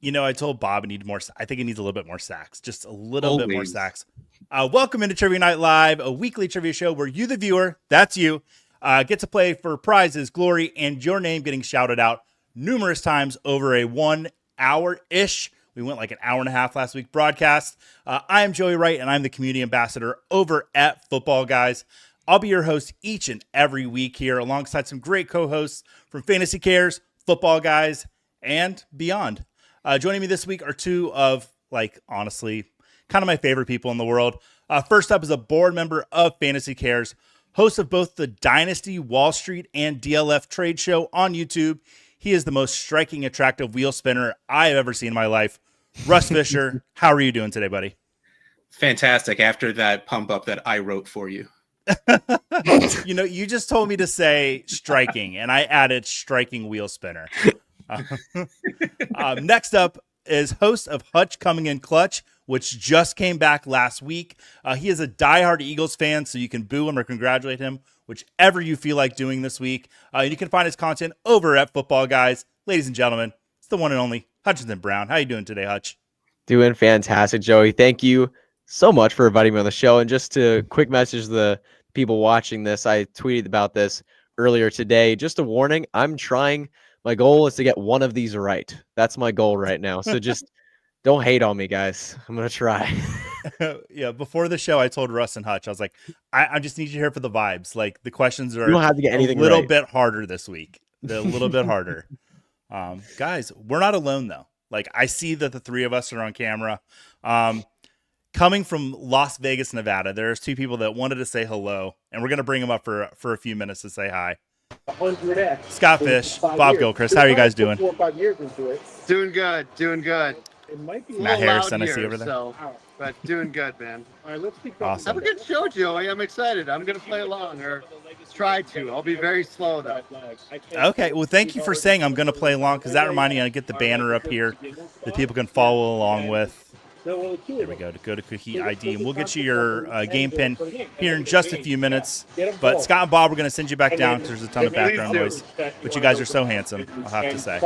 I told Bob I need more. I think he needs a little bit more sacks, just a little bit more Always. sacks. Welcome into Trivia Night Live, a weekly trivia show where you, the viewer, that's you, get to play for prizes, glory, and your name getting shouted out numerous times over a 1 hour-ish. We went like an hour and a half last week broadcast. I am Joey Wright, and I'm the community ambassador over at Football Guys. I'll be your host each and every week here alongside some great co-hosts from Fantasy Cares, Football Guys, and beyond. Joining me this week are two of, honestly, kind of my favorite people in the world. First up is a board member of Fantasy Cares, host of both the Dynasty, Wall Street, and DLF trade show on YouTube. He is the most striking, attractive wheel spinner I have ever seen in my life. Russ Fisher, how are you doing today, buddy? Fantastic. After that pump up that I wrote for you. You just told me to say striking, and I added striking wheel spinner. Next up is host of Hutch Coming in Clutch, which just came back last week. He is a diehard Eagles fan, so you can boo him or congratulate him, whichever you feel like doing this week. You can find his content over at Football Guys. Ladies and gentlemen, it's the one and only Hutchinson Brown. How you doing today, Hutch? Doing fantastic, Joey. Thank you so much for inviting me on the show. And just to quick message the people watching this, I tweeted about this earlier today. Just a warning, I'm trying. My goal is to get one of these right. That's my goal right now. So just don't hate on me, guys. I'm going to try. Yeah, before the show, I told Russ and Hutch, I was like, I just need you here for the vibes. Like, the questions are You don't have to get anything a little right. bit harder this week. They're a little bit harder. Guys, we're not alone, though. Like, I see that the three of us are on camera. Coming from Las Vegas, Nevada, there's two people that wanted to say hello, and we're going to bring them up for a few minutes to say hi. Scott Fish, Bob Gilchrist, how are you guys doing? 4 or 5 years into it. Doing good. It might be Matt A little Harrison, loud I see here, over there. So, but doing good, man. All right, let's be Awesome. Have a good show, Joey. I'm excited. I'm going to play along, or try to. I'll be very slow, though. Okay, well, thank you for saying I'm going to play along, because that reminded me to get the banner up here that people can follow along with. There we go. To go to Kahoot.id, and we'll get you your game pin here in just a few minutes. But Scott and Bob, we're going to send you back down because there's a ton of background noise. But you guys are so handsome, I'll have to say.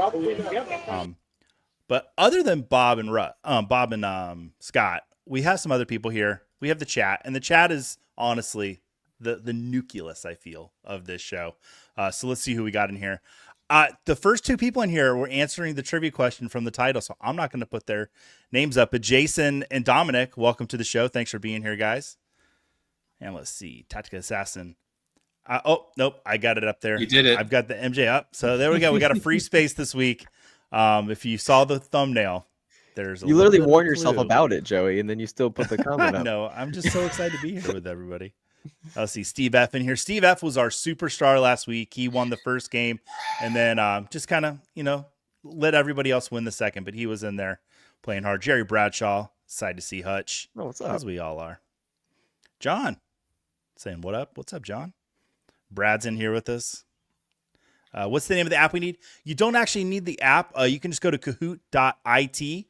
But other than Bob and Scott, we have some other people here. We have the chat, and the chat is honestly the nucleus, I feel, of this show. So let's see who we got in here. The first two people in here were answering the trivia question from the title, so I'm not going to put their names up. But Jason and Dominic, welcome to the show. Thanks for being here, guys. And let's see, Tactica Assassin. Oh, nope, I got it up there. You did it. I've got the MJ up. So there we go. We got a free space this week. If you saw the thumbnail, there's a You literally little bit of warned a yourself clue. about it, Joey, and then you still put the comment up. No, I'm just so excited to be here with everybody. Let's see, Steve F in here. Steve F was our superstar last week. He won the first game, and then just kind of, let everybody else win the second. But he was in there playing hard. Jerry Bradshaw, excited to see Hutch, Oh, what's up? as we all are. John, saying what up? What's up, John? Brad's in here with us. What's the name of the app we need? You don't actually need the app. You can just go to Kahoot.it,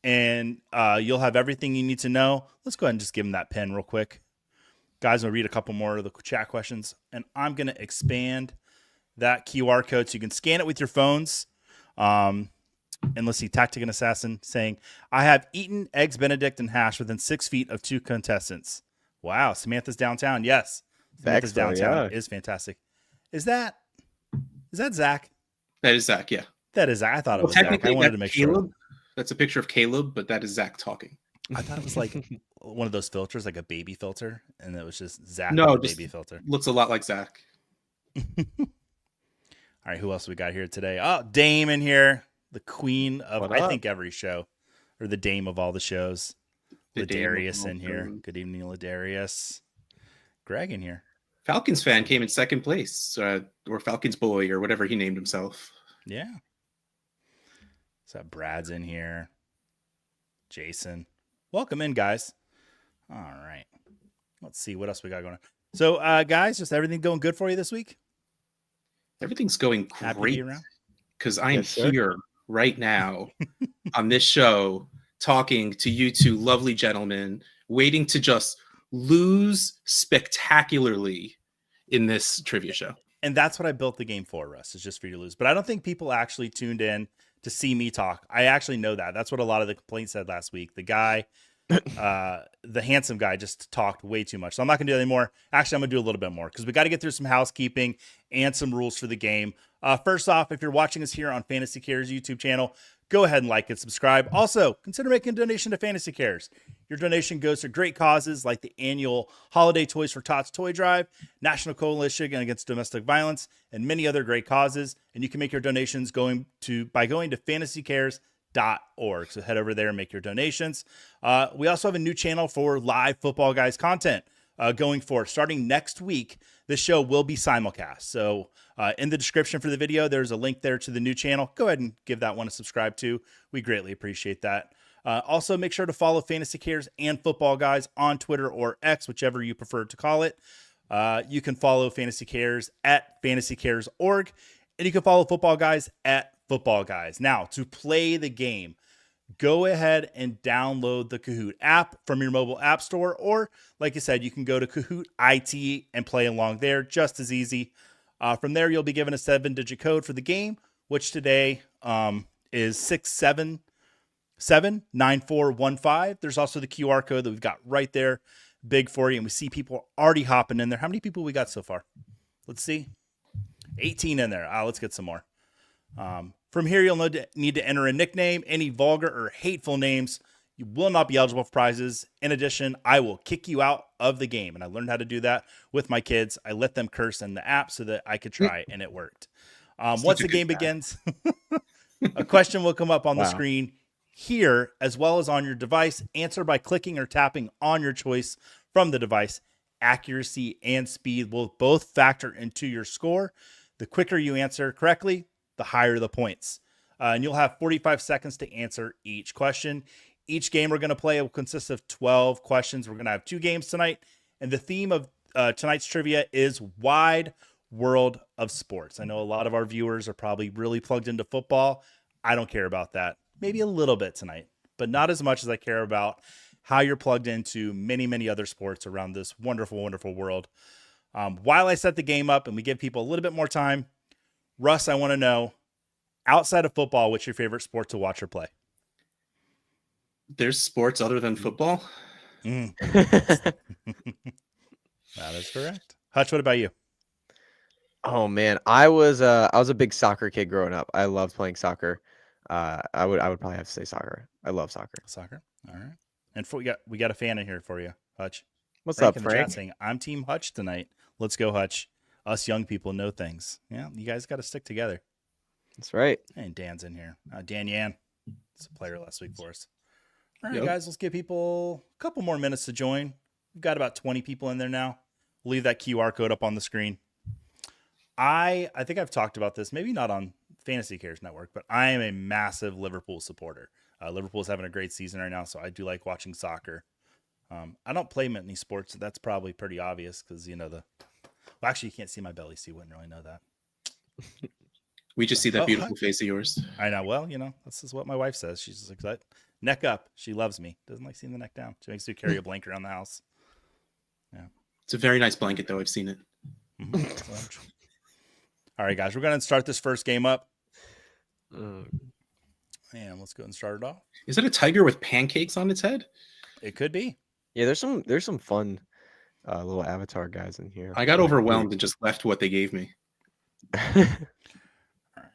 and you'll have everything you need to know. Let's go ahead and just give him that pen real quick. Guys, I'll read a couple more of the chat questions, and I'm going to expand that QR code so you can scan it with your phones. And let's see, Tactic and Assassin saying, I have eaten eggs Benedict and hash within 6 feet of 2 contestants. Wow, Samantha's downtown. Yes, Samantha's downtown is fantastic. Is that Zach? That is Zach, yeah. That is Zach. I thought it was Zach. I Technically, wanted to that's make Caleb. sure. That's a picture of Caleb, but that is Zach talking. I thought it was like one of those filters, like a baby filter, and it was just Zach No, with a just baby filter. looks a lot like Zach. All right, who else we got here today? Oh, Dame in here, the queen of, What I up? think, every show, or the dame of all the shows. The dame of Ladarius all in here. shows. Good evening, Ladarius. Greg in here. Falcons fan came in second place, or Falcons boy, or whatever he named himself. Yeah. So Brad's in here. Jason. Welcome in, guys. All right. Let's see what else we got going on. So, guys, just everything going good for you this week? Everything's going Happy to great be around? because I am Yes, sir. here right now on this show talking to you two lovely gentlemen, waiting to just lose spectacularly in this trivia show. And that's what I built the game for, Russ, is just for you to lose. But I don't think people actually tuned in to see me talk. I actually know that. That's what a lot of the complaints said last week. The guy, the handsome guy, just talked way too much. So I'm not going to do that anymore. Actually, I'm going to do a little bit more because we got to get through some housekeeping and some rules for the game. First off, if you're watching us here on Fantasy Cares YouTube channel, go ahead and like and subscribe. Also, consider making a donation to Fantasy Cares. Your donation goes to great causes like the annual Holiday Toys for Tots toy drive, National Coalition Against Domestic Violence, and many other great causes. And you can make your donations by going to fantasycares.org. So head over there and make your donations. We also have a new channel for live Football Guys content going forward. Starting next week, the show will be simulcast. So in the description for the video, there's a link there to the new channel. Go ahead and give that one a subscribe to. We greatly appreciate that. Also, make sure to follow Fantasy Cares and Football Guys on Twitter or X, whichever you prefer to call it. You can follow Fantasy Cares at fantasycares.org, and you can follow Football Guys at Football Guys. Now, to play the game, go ahead and download the Kahoot app from your mobile app store, or like I said, you can go to Kahoot.id and play along there, just as easy. From there, you'll be given a 7-digit code for the game, which today is 6779415. There's also the QR code that we've got right there, big for you, and we see people already hopping in there. How many people we got so far? Let's see. 18 in there. Let's get some more. From here, you'll need to enter a nickname. Any vulgar or hateful names, you will not be eligible for prizes. In addition, I will kick you out of the game. And I learned how to do that with my kids. I let them curse in the app so that I could try, and it worked. Once the game begins, a question will come up on the screen here, as well as on your device. Answer by clicking or tapping on your choice from the device. Accuracy and speed will both factor into your score. The quicker you answer correctly, the higher the points. And you'll have 45 seconds to answer each question. Each game we're going to play will consist of 12 questions. We're going to have 2 games tonight. And the theme of tonight's trivia is wide world of sports. I know a lot of our viewers are probably really plugged into football. I don't care about that. Maybe a little bit tonight, but not as much as I care about how you're plugged into many, many other sports around this wonderful, wonderful world. While I set the game up and we give people a little bit more time, Russ, I want to know, outside of football, what's your favorite sport to watch or play? There's sports other than football? That is correct. Hutch, what about you? Oh man, I was a big soccer kid growing up. I loved playing soccer. I would probably have to say soccer. I love soccer. Soccer. All right. And we got a fan in here for you, Hutch. What's up, in the Frank? chat saying, I'm Team Hutch tonight. Let's go, Hutch. Us young people know things. Yeah, you guys got to stick together. That's right. And Dan's in here. Dan Yan. It's a player last week for us. All right, Yep. guys, let's give people a couple more minutes to join. We've got about 20 people in there now. We'll leave that QR code up on the screen. I think I've talked about this, maybe not on Fantasy Cares Network, but I am a massive Liverpool supporter. Liverpool's having a great season right now, so I do like watching soccer. I don't play many sports. So that's probably pretty obvious because, well, actually, you can't see my belly, so you wouldn't really know that. We just see that beautiful face of yours. I know. Well, this is what my wife says. She's just like, neck up. She loves me. Doesn't like seeing the neck down. She makes me carry a blanket around the house. Yeah. It's a very nice blanket, though. I've seen it. Mm-hmm. All right, guys, we're going to start this first game up. And let's go and start it off. Is it a tiger with pancakes on its head? It could be. Yeah, there's some fun little avatar guys in here. I got overwhelmed and just left what they gave me. All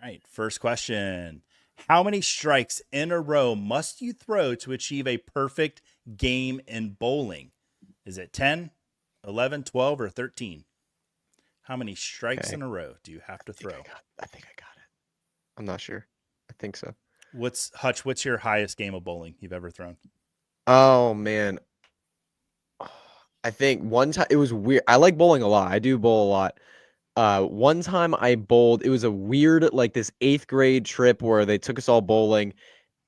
right, first question. How many strikes in a row must you throw to achieve a perfect game in bowling? Is it 10, 11, 12, or 13? How many strikes in a row do you have to throw? I think I got it. I'm not sure. I think so. Hutch, what's your highest game of bowling you've ever thrown? Oh man. I think one time it was weird. I like bowling a lot. I do bowl a lot. One time I bowled, it was a weird, like this 8th grade trip where they took us all bowling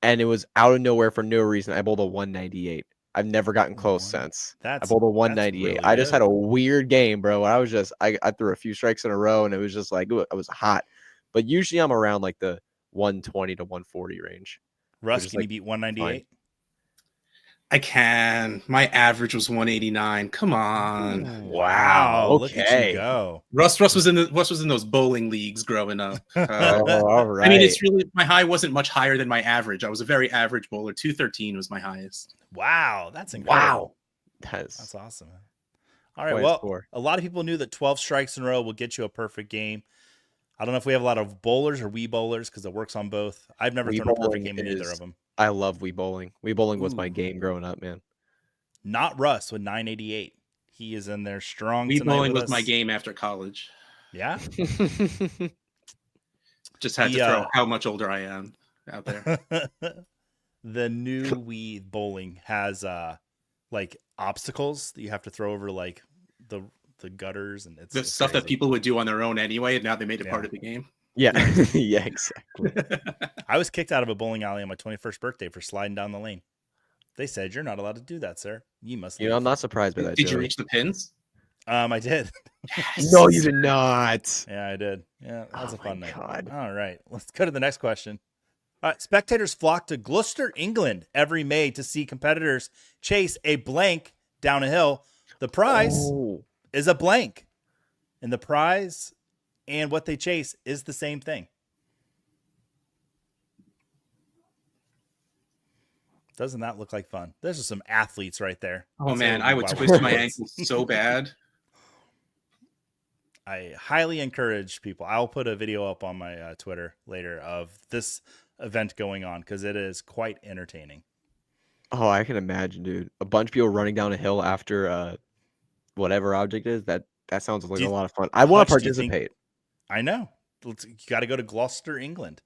and it was out of nowhere for no reason. I bowled a 198. I've never gotten close since. I bowled a 198. really I just good. had a weird game, bro. I was just, I threw a few strikes in a row and it was just like, I was hot. But usually I'm around like the 120 to 140 range. Russ, is, can you like, beat 198? I can. My average was 189. Come on. Wow. Look at you Okay. go. Russ was in those bowling leagues growing up. Oh, all right. I mean, it's really my high wasn't much higher than my average. I was a very average bowler. 213 was my highest. Wow. That's incredible. Wow. That's awesome. All right. Quite a Well, score. a lot of people knew that 12 strikes in a row will get you a perfect game. I don't know if we have a lot of bowlers or Wii bowlers because it works on both. I've never Wii thrown a perfect bowling game in either is- of them. I love Wii bowling. Wii bowling was my Ooh. game growing up, man. Not Russ with 988. He is in there strong Wii tonight bowling with was my us. game after college. Yeah. Just had to throw how much older I am out there. The new Wii bowling has like obstacles that you have to throw over like the gutters, and it's The stuff that crazy. people would do on their own anyway, and now they made it Yeah. part of the game. Yeah. Yeah, exactly. I was kicked out of a bowling alley on my 21st birthday for sliding down the lane. They said, "You're not allowed to do that, sir. You must." You know, I'm not surprised by that. Did you Joey. reach the pins? I did. Yes. No, you did not. Yeah, I did. Yeah, that was Oh a fun my night. God. All right, let's go to the next question. Spectators flock to Gloucester, England every May to see competitors chase a blank down a hill. The prize Oh. is a blank, and the prize and what they chase is the same thing. Doesn't that look like fun? Those are some athletes right there. Oh That's man, what I would why we're twist my sports. ankles so bad. I highly encourage people. I'll put a video up on my Twitter later of this event going on because it is quite entertaining. Oh, I can imagine, dude. A bunch of people running down a hill after whatever object is. That sounds like a lot of fun. I want to Hutch, do you think- participate. I know. You got to go to Gloucester, England.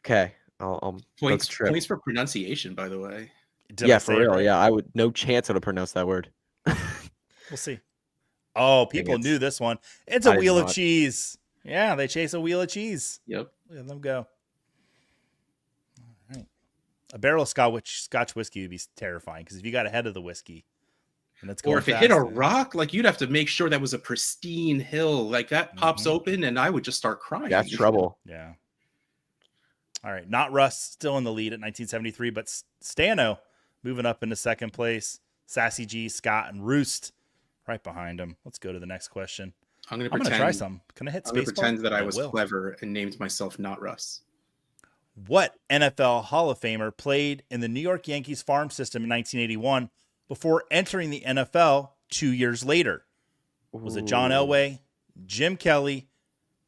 Okay. I'll Points, trip. points for pronunciation, by the way. Did I Yeah, say for it real. right? Yeah, I would no chance to pronounce that word. We'll see. Oh, people it's- knew this one. It's I a did wheel of not. cheese. Yeah, they chase a wheel of cheese. Yep. Look at them go. All right. A barrel of Scotch whiskey would be terrifying because if you got ahead of the whiskey and it's going Or if it fast, hit a rock, like you'd have to make sure that was a pristine hill. Like that pops Mhm. open, and I would just start crying. That's trouble. Yeah. All right. Not Russ still in the lead at 1973, but Stano moving up into second place. Sassy G, Scott, and Roost right behind him. Let's go to the next question. I'm gonna I'm going to pretend. try some. Can I hit I'm gonna spacebar? pretend that I I was will. clever and named myself not Russ. What NFL Hall of Famer played in the New York Yankees farm system in 1981 before entering the NFL 2 years later? Was it John Ooh. Elway, Jim Kelly,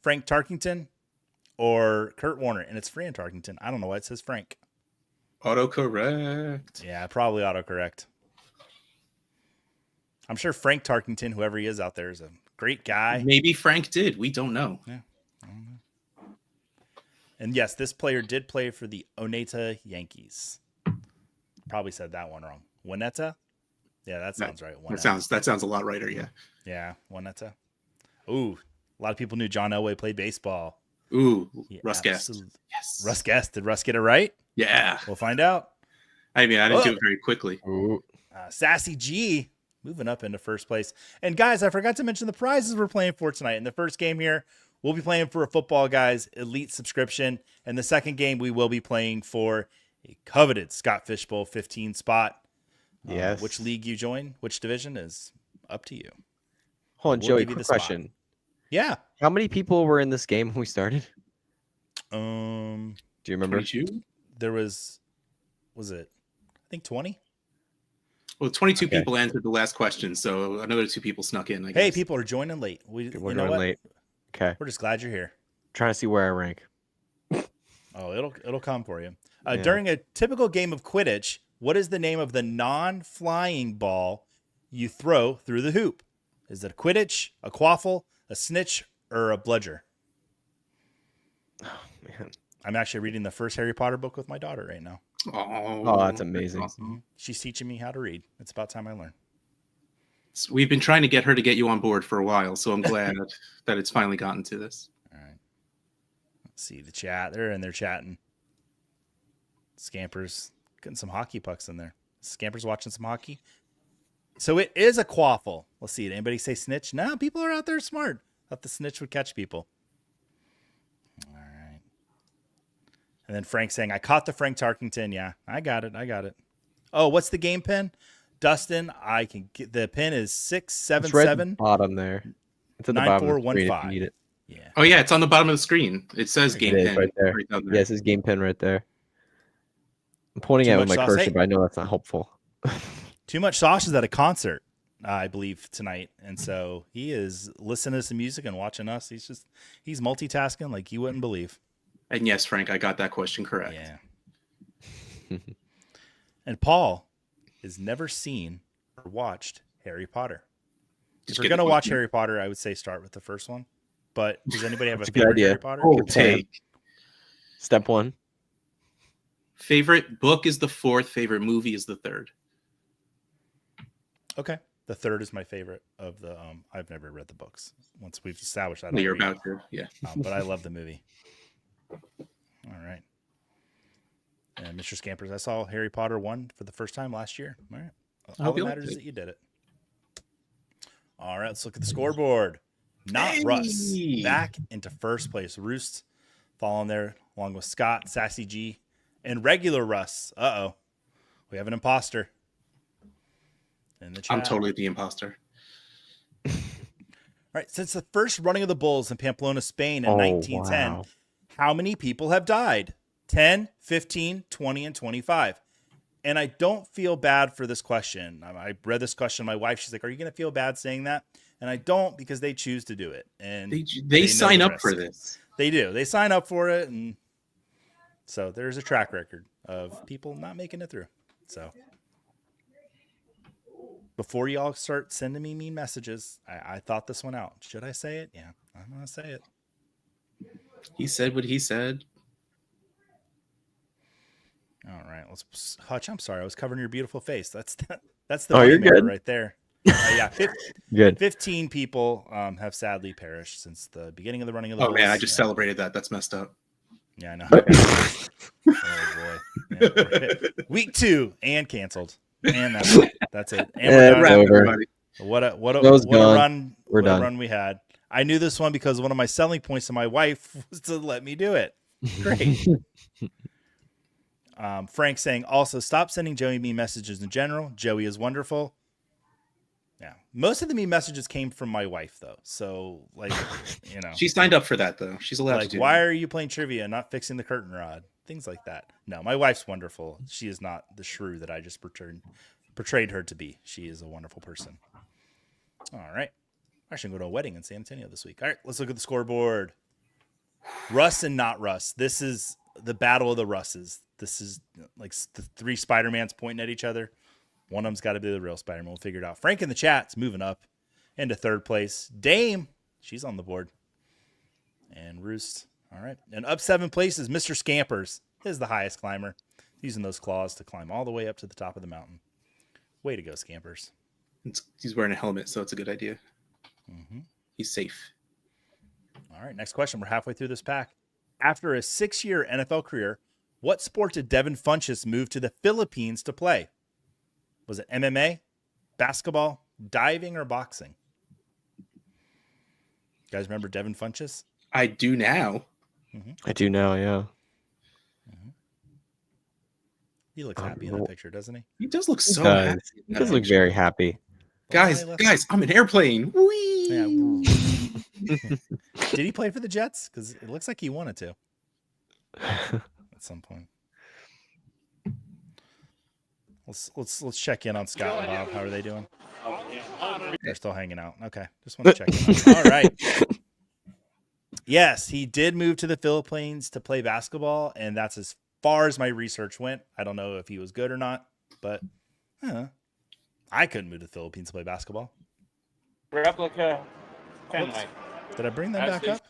Frank Tarkington, or Kurt Warner? And it's Fran Tarkington. I don't know why it says Frank. Autocorrect. Yeah, probably autocorrect. I'm sure Frank Tarkington, whoever he is out there, is a great guy. Maybe Frank did. We don't know. And yes, this player did play for the Oneta Yankees. Probably said that one wrong. Wineta? Yeah, that sounds right. That sounds a lot righter. Yeah. Yeah, Wineta. Ooh, a lot of people knew John Elway played baseball. Ooh, Yeah, Russ Guest. absolutely. Yes. Russ Guest. Did Russ get it right? Yeah. We'll find out. I mean, I didn't do Oh. it very quickly. Ooh. Sassy G moving up into first place. And guys, I forgot to mention the prizes we're playing for tonight. In the first game here, we'll be playing for a Football Guys Elite subscription. And the second game, we will be playing for a coveted Scott Fishbowl 15 spot. Yes. Which league you join, which division is up to you. Hold on, We'll Joey. give you Quick the spot. question. Yeah. How many people were in this game when we started? Do Do you remember? 22? there was it, I think 20? Well, 22 Okay. people answered the last question, so another 2 people snuck in, I guess. Hey, people are joining late. We're You know going what? late. Okay. We're just glad you're here. Trying to see where I rank. Oh, it'll come for you. Yeah. During a typical game of Quidditch, what is the name of the non-flying ball you throw through the hoop? Is it a Quidditch, a quaffle, a snitch, or a bludger? Man. I'm actually reading the first Harry Potter book with my daughter right now. Oh, that's amazing. awesome. She's teaching me how to read. It's about time I learn. So we've been trying to get her to get you on board for a while, so I'm glad that it's finally gotten to this. All right. Let's see the chat. They're in there chatting. Scampers getting some hockey pucks in there. Scampers watching some hockey. So it is a quaffle. Let's see. Did anybody say snitch? No, people are out there smart. Thought the snitch would catch people. All right. And then Frank saying, I caught the Frank Tarkington. Yeah, I got it. Oh, what's the game pin? Dustin, I can get the pin is It's right at the 677 bottom there. It's at the bottom of the screen if you 9415. need it. Yeah. Oh yeah, it's on the bottom of the screen. It says It game It is pin right there. down there. Yeah, it says game pin right there. I'm pointing Too at it with much my sauce. cursor, Hey. but I know that's not helpful. Too Much Sauce is at a concert, I believe, tonight. And so he is listening to some music and watching us. He's multitasking like you wouldn't believe. And yes, Frank, I got that question correct. Yeah. And Paul has never seen or watched Harry Potter. If Just you're get going the to watch question. Harry Potter, I would say start with the first one. But does anybody have a That's a good favorite idea. Harry Potter? Cold Good plan. take. Step 1. Favorite book is the 4th. Favorite movie is the 3rd. Okay. The 3rd is my favorite of the. I've never read the books. Once we've established that, Well, you're about to. Yeah. but I love the movie. All right. And Mr. Scampers, I saw Harry Potter 1 for the first time last year. All right. I All hope that you liked matters is it. that you did it. All right. Let's look at the scoreboard. Not Russ. Hey! Back into first place. Roost following there along with Scott, Sassy G, and regular Russ. Uh-oh. We have an imposter in the chat. I'm totally the imposter. All right. Since the first running of the Bulls in Pamplona, Spain in 1910, wow. how many people have died? 10, 15, 20, and 25. And I don't feel bad for this question. I read this question to my wife. She's like, are you going to feel bad saying that? And I don't, because they choose to do it. And They know sign the up for risk. this. They do. They sign up for it. And so there's a track record of people not making it through. So before y'all start sending me mean messages, I thought this one out. Should I say it? Yeah, I'm going to say it. He said what he said. All right, let's Hutch. I'm sorry, I was covering your beautiful face. That's the Oh, you're moneymaker good. right there. Yeah, Good. 15 people have sadly perished since the beginning of the running of the Oh man, Bulls. I just celebrated that. That's messed up. Yeah, I know. Oh boy. Yeah, week 2 and canceled, and that's it. And we're done. Wrap over. Everybody. What a Those gone. run! We're what done. a run we had. I knew this one because one of my selling points to my wife was to let me do it. Great. Frank saying also stop sending Joey mean messages in general. Joey is wonderful. Yeah, most of the mean messages came from my wife though. So like, you know, She signed up for that though. She's allowed like to do why that. are you playing trivia and not fixing the curtain rod? Things like that. No, my wife's wonderful. She is not the shrew that I just portrayed her to be. She is a wonderful person. All right. I'm actually going to go to a wedding in San Antonio this week. All right, let's look at the scoreboard. Russ and not Russ. This is the battle of the Russes. This is like the 3 Spider-Mans pointing at each other. One of them's got to be the real Spider-Man. We'll figure it out. Frank in the chat's moving up into 3rd place. Dame, she's on the board. And Roost. All right. And up 7 places, Mr. Scampers is the highest climber. Using those claws to climb all the way up to the top of the mountain. Way to go, Scampers. He's wearing a helmet, so it's a good idea. Mm-hmm. He's safe. All right, next question. We're halfway through this pack. After a 6-year NFL career, what sport did Devin Funchess move to the Philippines to play? Was it MMA, basketball, diving, or boxing? You guys remember Devin Funchess? I do now. I do now, yeah. He looks happy in that picture, doesn't he? He does look so does. happy. He does look very happy. Guys, I'm an airplane. Whee! Yeah. Did he play for the Jets? Because it looks like he wanted to at some point. Let's check in on Scott and Bob. How are they doing? They're still hanging out. Okay, just want to check in. All right. Yes, he did move to the Philippines to play basketball, and that's as far as my research went. I don't know if he was good or not, but I couldn't move to the Philippines to play basketball. Replica pen Whoops. knife. Did I bring that back up?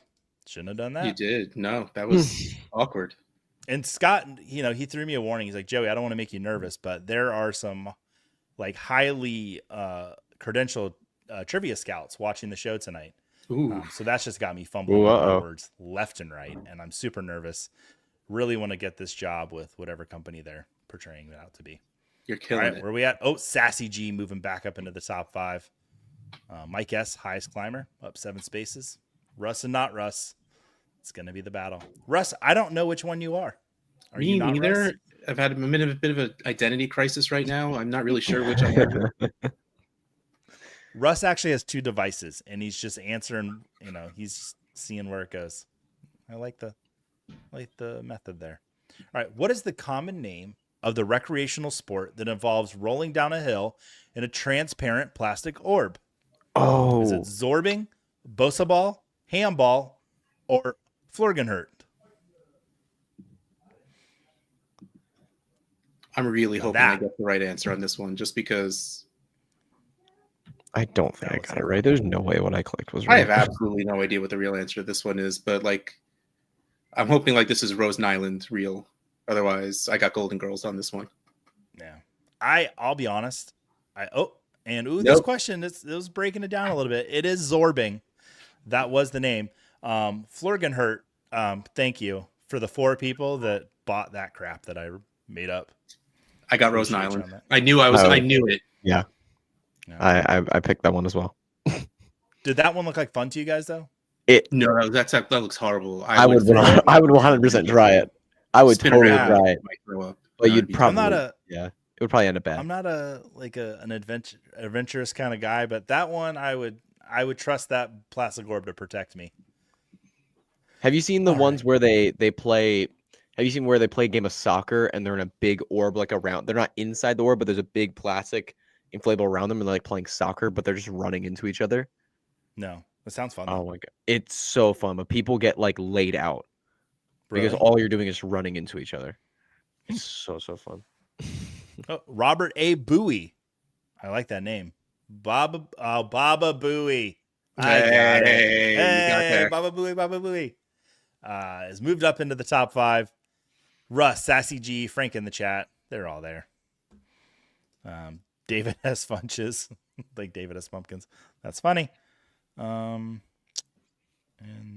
Shouldn't have done that. You did. No, that was awkward. And Scott, he threw me a warning. He's like, Joey, I don't want to make you nervous, but there are some like highly credentialed trivia scouts watching the show tonight. Ooh. So that's just got me fumbling Ooh, over my uh-oh. words left and right. And I'm super nervous. Really want to get this job with whatever company they're portraying it out to be. You're All killing right, it. where are we at? Oh, Sassy G moving back up into the top 5. Mike S, highest climber, up 7 spaces. Russ and not Russ. It's going to be the battle. Russ, I don't know which one you are. Are Me you not neither. Russ? I've had a bit of an identity crisis right now. I'm not really sure which I am. Russ actually has 2 devices, and he's just answering. He's seeing where it goes. I like the method there. All right, what is the common name of the recreational sport that involves rolling down a hill in a transparent plastic orb? Is it Oh, zorbing, bosa ball, handball, or florgenhurt? I'm really Now hoping I that- get the right answer on this one, just because I don't think That I was got it right. There's no way what I clicked was right. I have absolutely no idea what the real answer to this one is. But like, I'm hoping like this is Rose Nyland real. Otherwise, I got Golden Girls on this one. Yeah, I'll be honest. This Nope. question it was breaking it down a little bit. It is zorbing. That was the name. Florgenhurt. Thank you for the 4 people that bought that crap that I made up. I got Rose Appreciate you on Nyland. that. I knew I was. Oh. I knew it. Yeah. No. I picked that one as well. Did that one look like fun to you guys though? No, that looks horrible. I would 100% try it. I would spin totally around. try it. Might throw up. But That'd you'd be probably I'm it would probably end up bad. I'm not an adventurous kind of guy, but that one I would trust that plastic orb to protect me. Have you seen the All ones right. where they play? Have you seen where they play a game of soccer and they're in a big orb like around? They're not inside the orb, but there's a big plastic inflatable around them, and they're like playing soccer, but they're just running into each other. No, that sounds fun. Oh my god, it's so fun! But people get like laid out because Really? all you're doing is running into each other. It's so fun. Oh, Robert A. Bowie. I like that name. Baba Booey. I got it. Hey, you got Hey, there. Baba Booey. Has moved up into the top 5. Russ, Sassy G, Frank in the chat. They're all there. David S. Funches. Like David S. Pumpkins. That's funny. And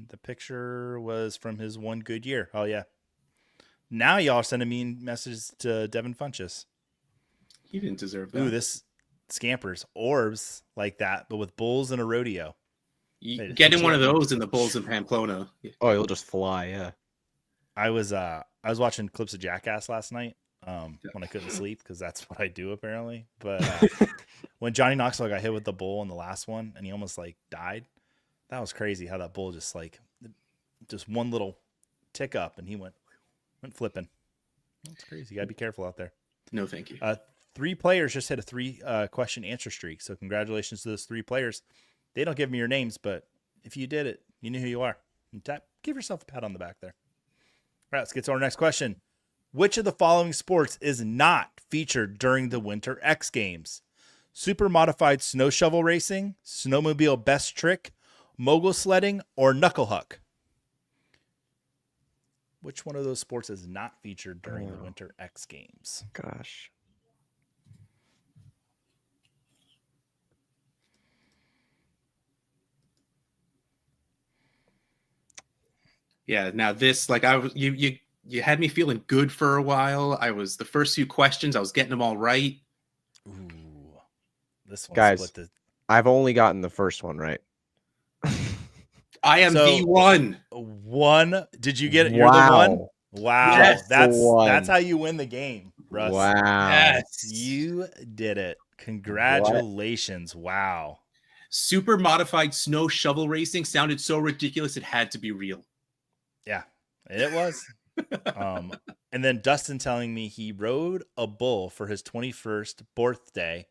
the picture was from his one good year. Oh, yeah. Now y'all are sending me messages to Devin Funches. He didn't deserve that. Ooh, this scampers orbs like that, but with bulls and a rodeo. Get in one of those in the Bulls in Pamplona. Oh, you'll just fly, yeah. I was watching clips of Jackass last night when I couldn't sleep because that's what I do apparently. But when Johnny Knoxville got hit with the bull in the last one and he almost like died, that was crazy how that bull just one little tick up and he went flipping. That's crazy. You gotta be careful out there. No, thank you. 3 players just hit a 3 question answer streak. So congratulations to those 3 players. They don't give me your names, but if you did it, you knew who you are. And give yourself a pat on the back there. All right, let's get to our next question. Which of the following sports is not featured during the Winter X Games? Super modified snow shovel racing, snowmobile best trick, mogul sledding, or knuckle huck? Which one of those sports is not featured during the Winter X Games? Gosh. Yeah. Now this, like, I was you had me feeling good for a while. I was the first few questions. I was getting them all right. Ooh, this one Guys, split I've only gotten the first one right. I am So- the one. one. Did you get it? You're the one. Wow, Yes, that's the one. that's how you win the game, Russ. Wow. Yes. You did it. Congratulations. Wow. Super modified snow shovel racing sounded so ridiculous it had to be real. Yeah, it was. And then Dustin telling me he rode a bull for his 21st birthday.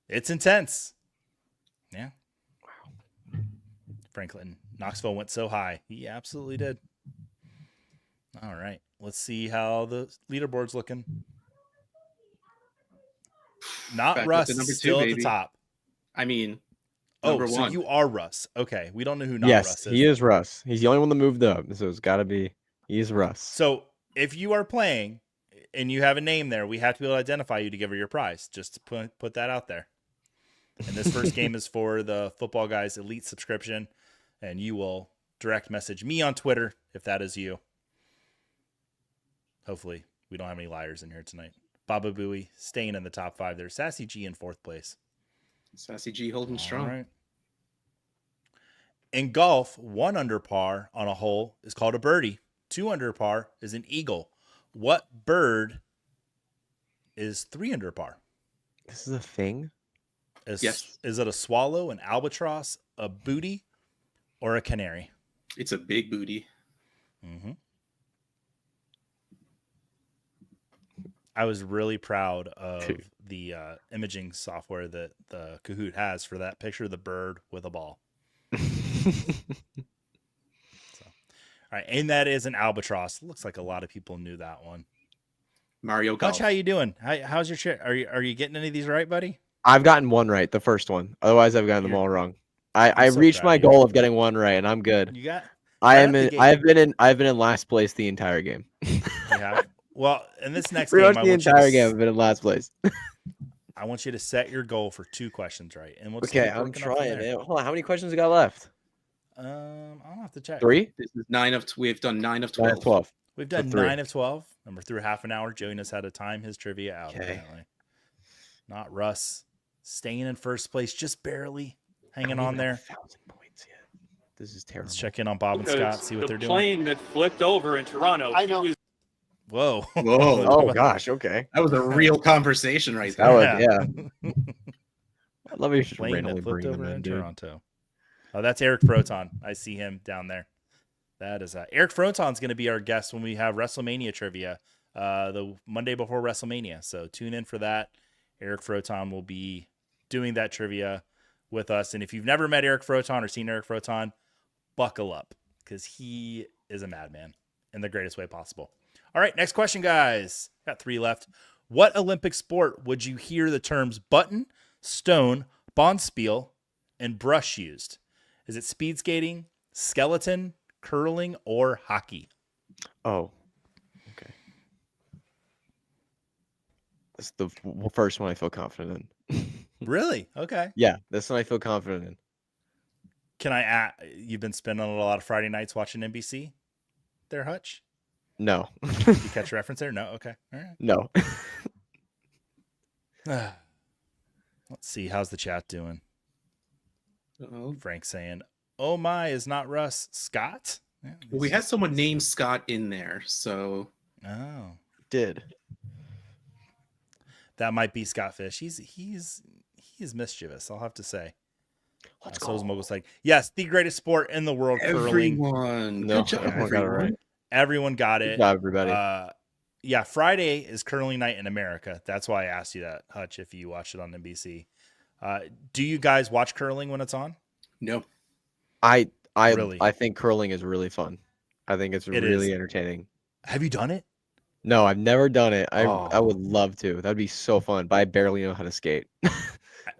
It's intense. Yeah. Wow. Franklin Knoxville went so high. He absolutely did. All right. Let's see how the leaderboard's looking. Not Back up Russ, to number 2, still at baby. the top. I mean, Oh, number so 1. you are Russ. Okay. We don't know who not Yes, Russ is. he is Russ. He's the only one that moved up, so it's got to be he's Russ. So if you are playing and you have a name there, we have to be able to identify you to give her your prize. Just to put that out there. And this first game is for the Football Guys Elite subscription, and you will direct message me on Twitter if that is you. Hopefully, we don't have any liars in here tonight. Baba Booey staying in the top 5 there. Sassy G in 4th place. Sassy G holding strong. All right. In golf, 1 under par on a hole is called a birdie. 2 under par is an eagle. What bird is 3 under par? This is a thing. Yes. Is it a swallow, an albatross, a booty, or a canary? It's a big booty. Mm-hmm. I was really proud of the imaging software that the Kahoot has for that picture of the bird with a ball. All right, and that is an albatross. Looks like a lot of people knew that one. Mario Golf. Hutch, how you doing? How's your shit? Are you getting any of these right, buddy? I've gotten one right, the first one. Otherwise, I've gotten them all wrong. I so reached proud my of you. goal of getting one right, and I'm good. You got. I've been in last place the entire game. Yeah. Well, in this next Pretty game, much the entire game I've been in last place. I want you to set your goal for 2 questions right, and we'll Okay, keep I'm working up from trying. there. Man. Hold on, how many questions we got left? I'll have to check. 3? This is 9 of. We've done 9 of 9 12. of 12. We've done So 3. 9 of 12. Number through half an hour. Joey knows how to time his trivia out. Okay. Apparently. Not Russ. Staying in first place, just barely hanging I on don't even there. have 1,000 points yet. This is terrible. Let's check in on Bob and Scott, see what they're The doing. plane that flipped over in Toronto. I know. Whoa. Whoa. Oh gosh. Okay. That was a real conversation right That there. was yeah. Let me just Plane randomly that flipped bring them over in, in dude. Toronto. Oh, that's Eric Froton. I see him down there. That is Eric Froton's going to be our guest when we have WrestleMania trivia, the Monday before WrestleMania. So tune in for that. Eric Froton will be doing that trivia with us. And if you've never met Eric Froton or seen Eric Froton, buckle up because he is a madman in the greatest way possible. All right, next question, guys. Got 3 left. What Olympic sport would you hear the terms button, stone, bonspiel, and brush used? Is it speed skating, skeleton, curling, or hockey? Oh. Okay. That's the first one I feel confident in. Really? Okay. Yeah, this one I feel confident in. Can I add, you've been spending a lot of Friday nights watching NBC there, Hutch? No. You catch a reference there? No? Okay. All No. right. Let's see. How's the chat doing? Uh-oh. Frank saying, oh my, is not Russ Scott? Yeah, Well, we had someone named Scott in there, so Oh. Did. That might be Scott Fish. He's mischievous, I'll have to say. Let's So go. is Mogul's like, yes, the greatest sport in the world, curling. everyone. No, Good job, everyone got it everyone. right. Everyone got Good it. job, everybody. Yeah, Friday is curling night in America. That's why I asked you that, Hutch, if you watch it on NBC. Do you guys watch curling when it's on? No. I Really? I think curling is really fun. I think it's It really is. entertaining. Have you done it? No, I've never done it. I Oh. would love to. That'd be so fun, but I barely know how to skate. I feel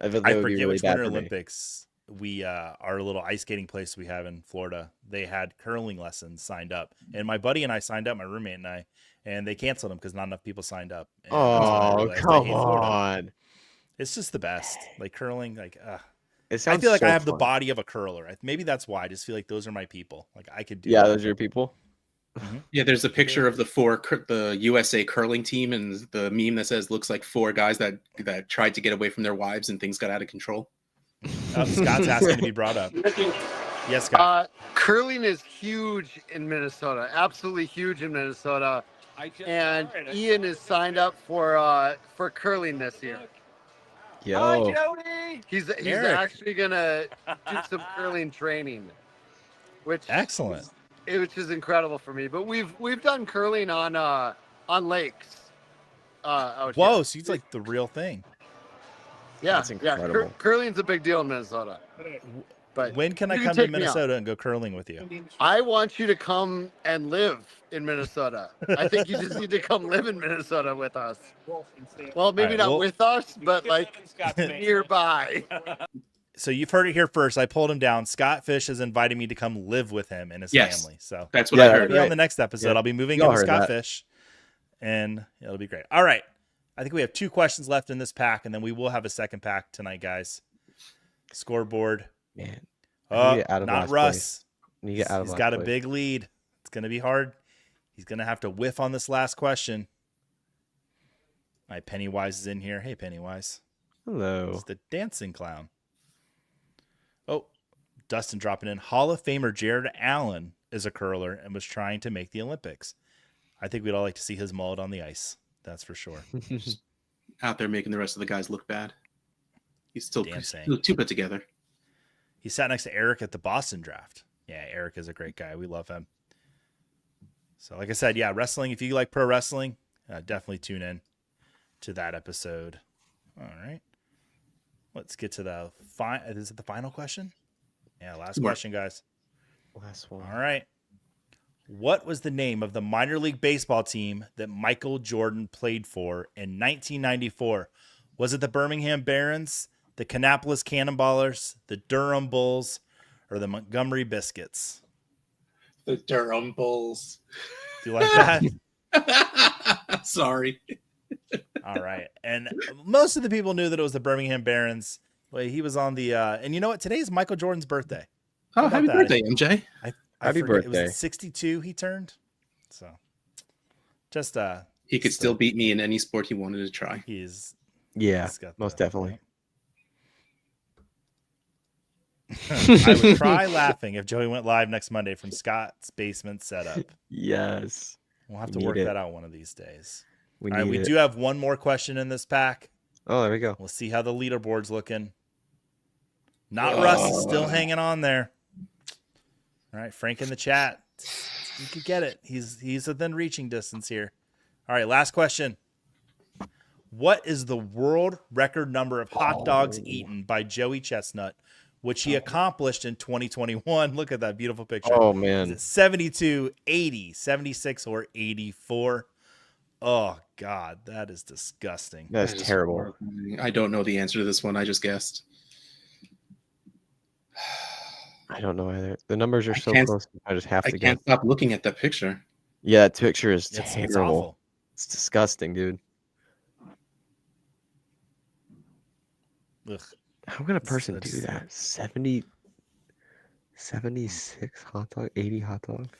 I that would be forget really which bad Winter for me. Olympics we our little ice skating place we have in Florida. They had curling lessons signed up, and my buddy and I signed up, my roommate and I, and they canceled them because not enough people signed up. And that's when I Oh, realized I come hate Florida. on. It's just the best. Like curling, like It I sounds feel like so I have the fun. body of a curler. Maybe that's why. I just feel like those are my people. Like I could do. Yeah, that. those are your people. Yeah, there's a picture of the USA curling team, and the meme that says looks like 4 guys that tried to get away from their wives and things got out of control. Scott's asking to be brought up. Yes, Scott. Curling is huge in Minnesota. Absolutely huge in Minnesota. And Ian is signed up for curling this year. Yo. He's Eric. actually gonna do some curling training, which Excellent. which is incredible for me. But we've done curling on lakes. Out Whoa, here. so he's like the real thing. Yeah, That's incredible. Curling's a big deal in Minnesota. But When can I you come to take me out. Minnesota and go curling with you? I want you to come and live in Minnesota. I think you just need to come live in Minnesota with us. Well, maybe right, not well- with us, but like nearby. So you've heard it here first. I pulled him down. Scott Fish has invited me to come live with him and his Yes. family. So That's what Yeah, I that'll heard. be on right. the next episode. Yeah. I'll be moving Y'all into heard Scott that. Fish, and it'll be great. All right. I think we have 2 questions left in this pack, and then we will have a second pack tonight, guys. Scoreboard. Man. I need to Oh, get out of not last Russ. place. I need to get out of He's last got a place. big lead. It's going to be hard. He's going to have to whiff on this last question. My Pennywise is in here. Hey, Pennywise. Hello. It's the dancing clown. Oh, Dustin dropping in. Hall of Famer Jared Allen is a curler and was trying to make the Olympics. I think we'd all like to see his mullet on the ice. That's for sure. Out there making the rest of the guys look bad. He's still too put together. He sat next to Eric at the Boston draft. Yeah, Eric is a great guy. We love him. So like I said, yeah, wrestling. If you like pro wrestling, definitely tune in to that episode. All right. Let's get to the is it the final question? Yeah, last question, guys. Last one. All right. What was the name of the minor league baseball team that Michael Jordan played for in 1994? Was it the Birmingham Barons, the Kannapolis Cannonballers, the Durham Bulls, or the Montgomery Biscuits? The Durham Bulls. Do you like that? Sorry. All right. And most of the people knew that it was the Birmingham Barons. Well, he was on the and you know what? Today's Michael Jordan's birthday. Oh, happy birthday, MJ. Happy birthday. It was 62 he turned. So just he could still beat me in any sport he wanted to try. He's most definitely. I would cry laughing if Joey went live next Monday from Scott's basement setup. Yes. We'll have to work that out one of these days. We do have one more question in this pack. Oh, there we go. We'll see how the leaderboard's looking. Not Russ is still hanging on there. All right, Frank in the chat. You could get it. He's within reaching distance here. All right, last question. What is the world record number of hot dogs eaten by Joey Chestnut, which he accomplished in 2021? Look at that beautiful picture. Oh, man. Is it 72, 80, 76, or 84? Oh, God, that is disgusting. That's terrible. I don't know the answer to this one. I just guessed. I don't know either. The numbers are so close. I just have to can't stop looking at that picture. Yeah, that picture is It's terrible. awful. It's disgusting, dude. Ugh. How can a person do that? 76 hot dog, 80 hot dogs?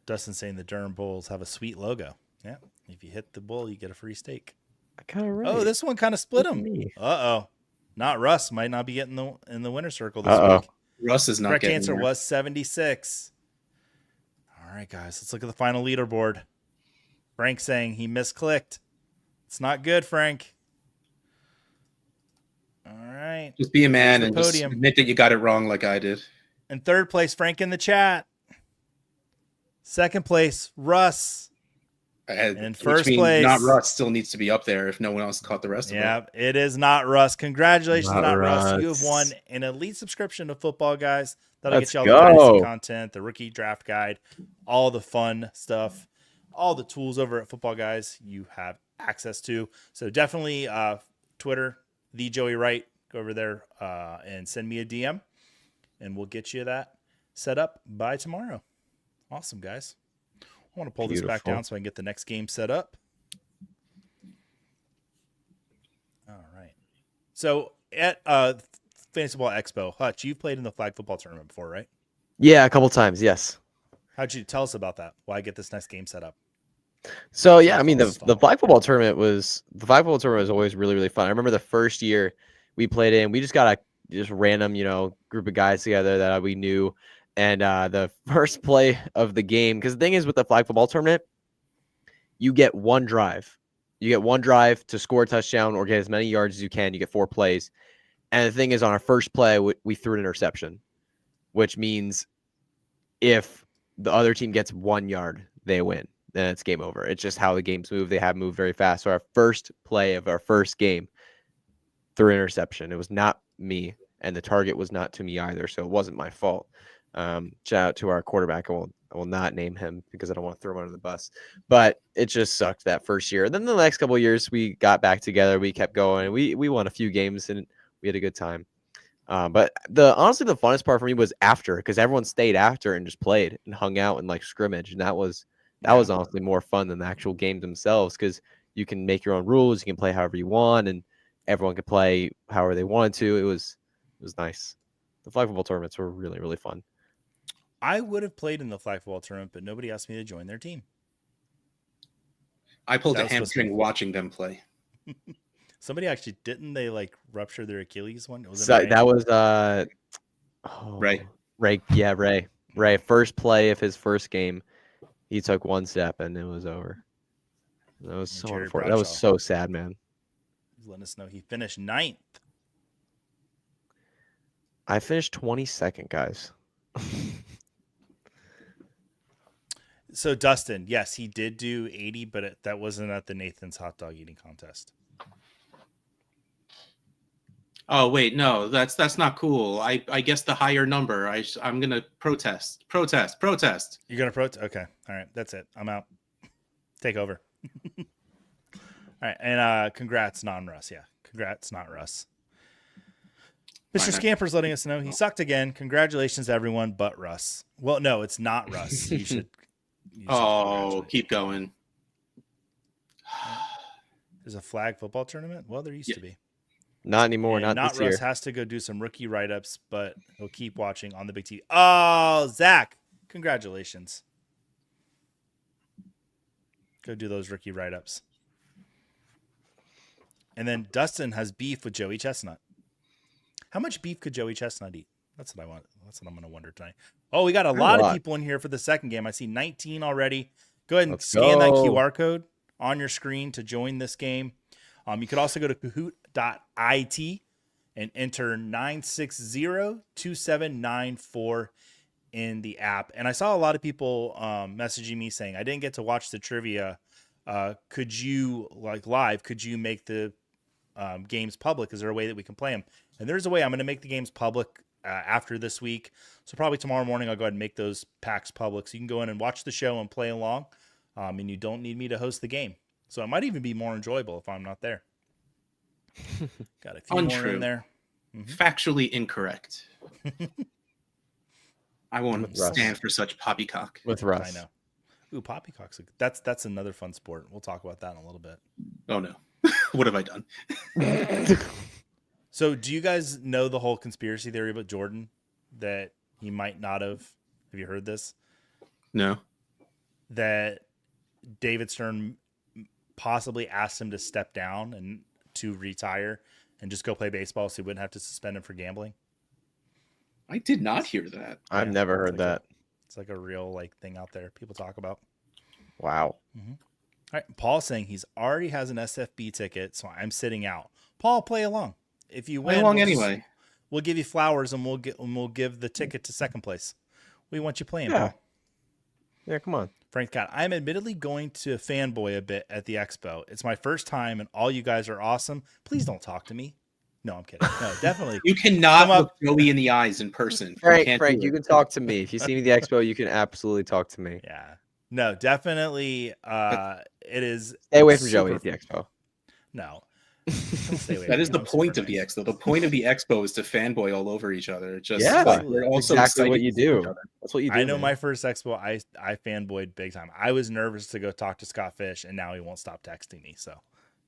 Dustin saying the Durham Bulls have a sweet logo. Yeah. If you hit the bull, you get a free steak. I got it right. Oh, this one kind of split them. Uh-oh. Not Russ. Might not be getting in the winner's circle this week. Russ is not Correct getting answer there. was 76. All right, guys. Let's look at the final leaderboard. Frank saying he misclicked. It's not good, Frank. All right. Just be a man Here's and the just podium. admit that you got it wrong like I did. In third place, Frank in the chat. Second place, Russ. In first place, not Russ still needs to be up there if no one else caught the rest of it. Yeah, it is not Russ. Congratulations, Not not Russ. Russ. You have won an elite subscription to Football Guys. That'll Let's get you all the go. dynasty content, the rookie draft guide, all the fun stuff, all the tools over at Football Guys you have access to. So definitely Twitter, the Joey Wright. Go over there and send me a DM, and we'll get you that set up by tomorrow. Awesome, guys. I want to pull this back down so I can get the next game set up. All right. So at Fantasy Football Expo, Hutch, you've played in the flag football tournament before, right? Yeah, a couple times, yes. How'd you tell us about that? Why get this next game set up? So yeah, I mean the flag football tournament was always really, really fun. I remember the first year we played in, we just got a random, group of guys together that we knew. And the first play of the game, because the thing is with the flag football tournament, you get one drive. You get one drive to score a touchdown or get as many yards as you can. You get 4 plays. And the thing is, on our first play, we threw an interception, which means if the other team gets 1 yard, they win. Then it's game over. It's just how the games move. They have moved very fast. So our first play of our first game, threw an interception. It was not me, and the target was not to me either, so it wasn't my fault. Shout out to our quarterback. I will not name him because I don't want to throw him under the bus. But it just sucked that first year. Then the next couple of years, we got back together. We kept going. We won a few games, and we had a good time. But honestly, the funnest part for me was after, because everyone stayed after and just played and hung out and scrimmage, and that was honestly more fun than the actual games themselves, because you can make your own rules, you can play however you want, and everyone could play however they wanted to. It was nice. The flag football tournaments were really, really fun. I would have played in the flag football tournament, but nobody asked me to join their team. I pulled a hamstring watching them play. Somebody actually didn't they rupture their Achilles one? That was Ray. Ray. Yeah, Ray. First play of his first game, He took one step and it was over. That was And so Jerry unfortunate. That was Bradshaw. so sad, man. He's letting us know he finished 9th. I finished 22nd, guys. So Dustin, yes, he did do 80, but that wasn't at the Nathan's hot dog eating contest. Oh wait, no, that's not cool. I guess the higher number. I'm gonna protest. You're gonna protest? Okay, all right, that's it. I'm out. Take over. All right, and congrats, non-Russ. Yeah, congrats, not Russ. Mr. Scamper's letting us know he sucked again. Congratulations, everyone, but Russ. Well, no, it's not Russ. You should Oh, keep going. There's a flag football tournament? Well, there used to be. Not anymore. And Not this Russ year. has to go do some rookie write-ups, but he'll keep watching on the big TV. Oh, Zach, congratulations. Go do those rookie write-ups. And then Dustin has beef with Joey Chestnut. How much beef could Joey Chestnut eat? That's what I want. That's what I'm going to wonder tonight. Oh, we got a lot of people in here for the second game. I see 19 already. Go ahead and scan that QR code on your screen to join this game. You could also go to Kahoot.id and enter 960-2794 in the app. And I saw a lot of people messaging me saying, I didn't get to watch the trivia. Could you, live, could you make the games public? Is there a way that we can play them? And there's a way. I'm going to make the games public after this week. So probably tomorrow morning, I'll go ahead and make those packs public. So you can go in and watch the show and play along. And you don't need me to host the game. So it might even be more enjoyable if I'm not there. Got a few more in there. Factually incorrect. I won't stand for such poppycock. With Russ. I know. Ooh, poppycocks. That's another fun sport. We'll talk about that in a little bit. Oh, no. What have I done? So do you guys know the whole conspiracy theory about Jordan that he might not have? Have you heard this? No. That David Stern possibly asked him to step down and to retire and just go play baseball so he wouldn't have to suspend him for gambling. I did not hear that. I've never heard that. It's like a real thing out there people talk about. Wow. Mm-hmm. All right. Paul's saying he's already has an SFB ticket, so I'm sitting out. Paul, play along. If you win, anyway. We'll give you flowers and we'll give the ticket to second place. We want you playing, Paul. Yeah, come on. Frank Scott, I'm admittedly going to fanboy a bit at the expo. It's my first time, and all you guys are awesome. Please don't talk to me. No, I'm kidding. No, definitely. You cannot look Joey in the eyes in person. Frank, you can talk to me. If you see me at the expo, you can absolutely talk to me. Yeah. No, definitely. It is. Stay away from Joey at the expo. No. Stay away that is the I'm point of nice. The expo. The point of the expo is to fanboy all over each other. Just we're also exactly what you do. That's what you do. I know man. my first expo, I fanboyed big time. I was nervous to go talk to Scott Fish, and now he won't stop texting me. So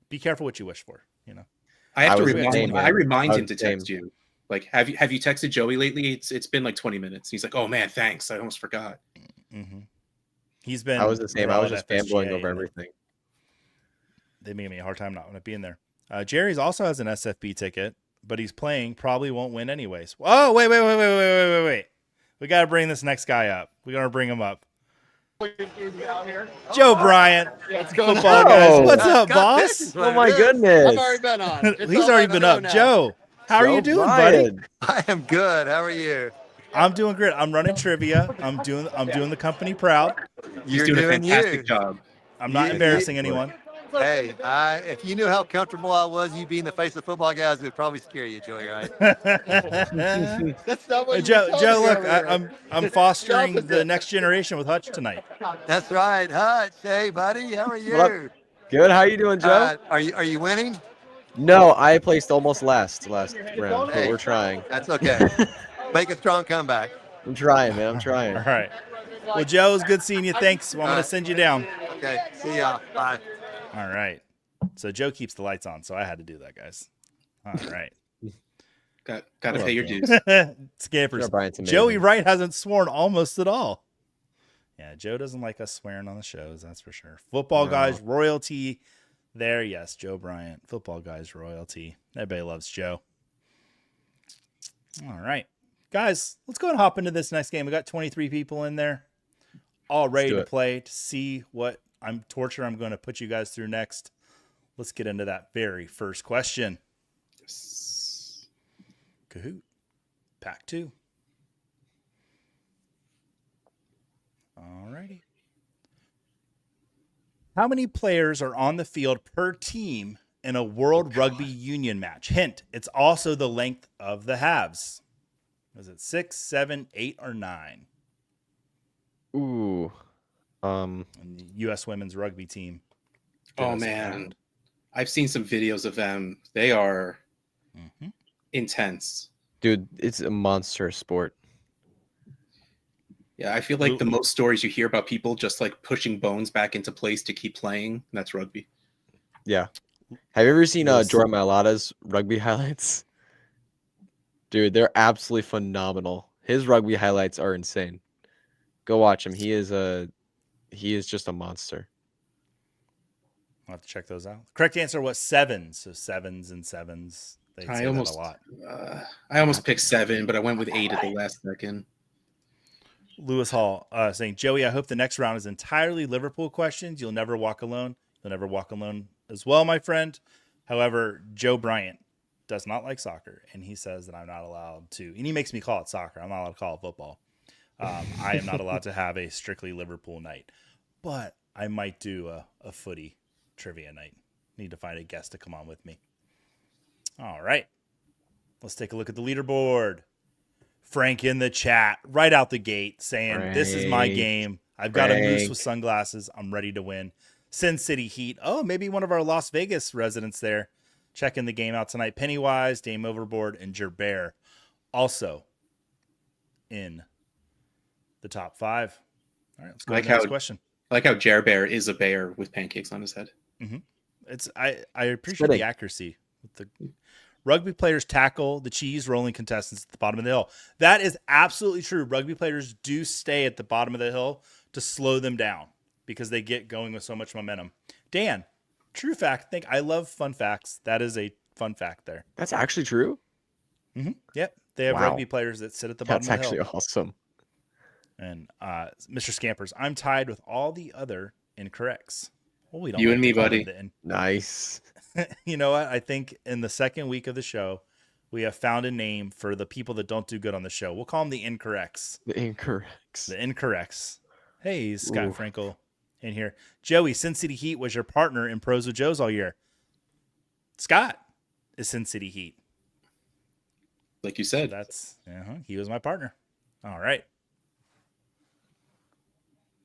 be careful what you wish for. I have to remind him to the same. text you. Like, have you texted Joey lately? It's been like 20 minutes. He's like, oh man, thanks. I almost forgot. Mm-hmm. He's been. I was the same. I was just FSGA, fanboying over everything. They made me a hard time not being there. Jerry's also has an SFB ticket, but he's playing. Probably won't win anyways. Oh, wait. We got to bring this next guy up. We got to bring him up. Joe Bryant. Let's go. Football guys. What's up, boss? Oh my goodness. I've already been on. He's already been up. Now. Joe, how are you doing, buddy? I am good. How are you? I'm doing great. I'm running trivia. I'm doing the company proud. You're doing a fantastic job. I'm not embarrassing anyone. Hey, if you knew how comfortable I was, you being the face of football guys, it would probably scare you, Joey, right? That's not what Joe, look, I'm fostering the next generation with Hutch tonight. That's right, Hutch. Hey, buddy, how are you? Good. How you doing, Joe? Are you winning? No, I placed almost last round, but Hey, we're trying. That's okay. Make a strong comeback. I'm trying, man. I'm trying. All right. Well, Joe, it's good seeing you. Thanks. Well, I'm going to send you down. Okay. See ya. Bye. All right. So Joe keeps the lights on, so I had to do that, guys. All right. Got to pay your dues. Scampers. Bryant's amazing. Joey Wright hasn't sworn almost at all. Yeah, Joe doesn't like us swearing on the shows, that's for sure. Football guys royalty there. Yes, Joe Bryant. Football guys royalty. Everybody loves Joe. All right. Guys, let's go and hop into this next game. We got 23 people in there. all ready do to it. play to see what I'm going to put you guys through next. Let's get into that very first question. Kahoot, pack 2. All righty. How many players are on the field per team in a World Rugby Union match? Hint, it's also the length of the halves. Is it 6, 7, 8, or 9? Ooh. And the U.S. women's rugby team. Oh man, I've seen some videos of them. They are intense. Dude, it's a monster sport. Yeah, I feel like the most stories you hear about people just like pushing bones back into place to keep playing. That's rugby. Yeah. Have you ever seen Jordan Mailata's rugby highlights? Dude, they're absolutely phenomenal. His rugby highlights are insane. Go watch him. He is just a monster. I'll have to check those out. Correct answer was 7. So 7s and 7s. They say that a lot. I almost picked 7, but I went with 8 at the last second. Lewis Hall saying, Joey, I hope the next round is entirely Liverpool questions. You'll never walk alone. You'll never walk alone as well, my friend. However, Joe Bryant does not like soccer, and he says that I'm not allowed to. And he makes me call it soccer. I'm not allowed to call it football. I am not allowed to have a strictly Liverpool night. But I might do a footy trivia night. Need to find a guest to come on with me. All right. Let's take a look at the leaderboard. Frank in the chat right out the gate saying, this is my game. I've got a moose with sunglasses. I'm ready to win. Sin City Heat. Oh, maybe one of our Las Vegas residents there. Checking the game out tonight. Pennywise, Dame Overboard, and Gerbear also in the top 5. All right, let's go to the next question. I like how Gerbear is a bear with pancakes on his head. I appreciate the accuracy. The rugby players tackle the cheese rolling contestants at the bottom of the hill. That is absolutely true. Rugby players do stay at the bottom of the hill to slow them down because they get going with so much momentum. Dan, true fact. I love fun facts. That is a fun fact there. That's actually true? Yep. They have rugby players that sit at the bottom of the hill. That's actually awesome. And Mr. Scampers, I'm tied with all the other incorrects. Well, we don't you and me, buddy. Nice. You know what? I think in the second week of the show, we have found a name for the people that don't do good on the show. We'll call them the incorrects. The incorrects. The incorrects. Hey, Scott Frankel in here. Joey, Sin City Heat was your partner in Pros with Joes all year. Scott is Sin City Heat. Like you said. He was my partner. All right.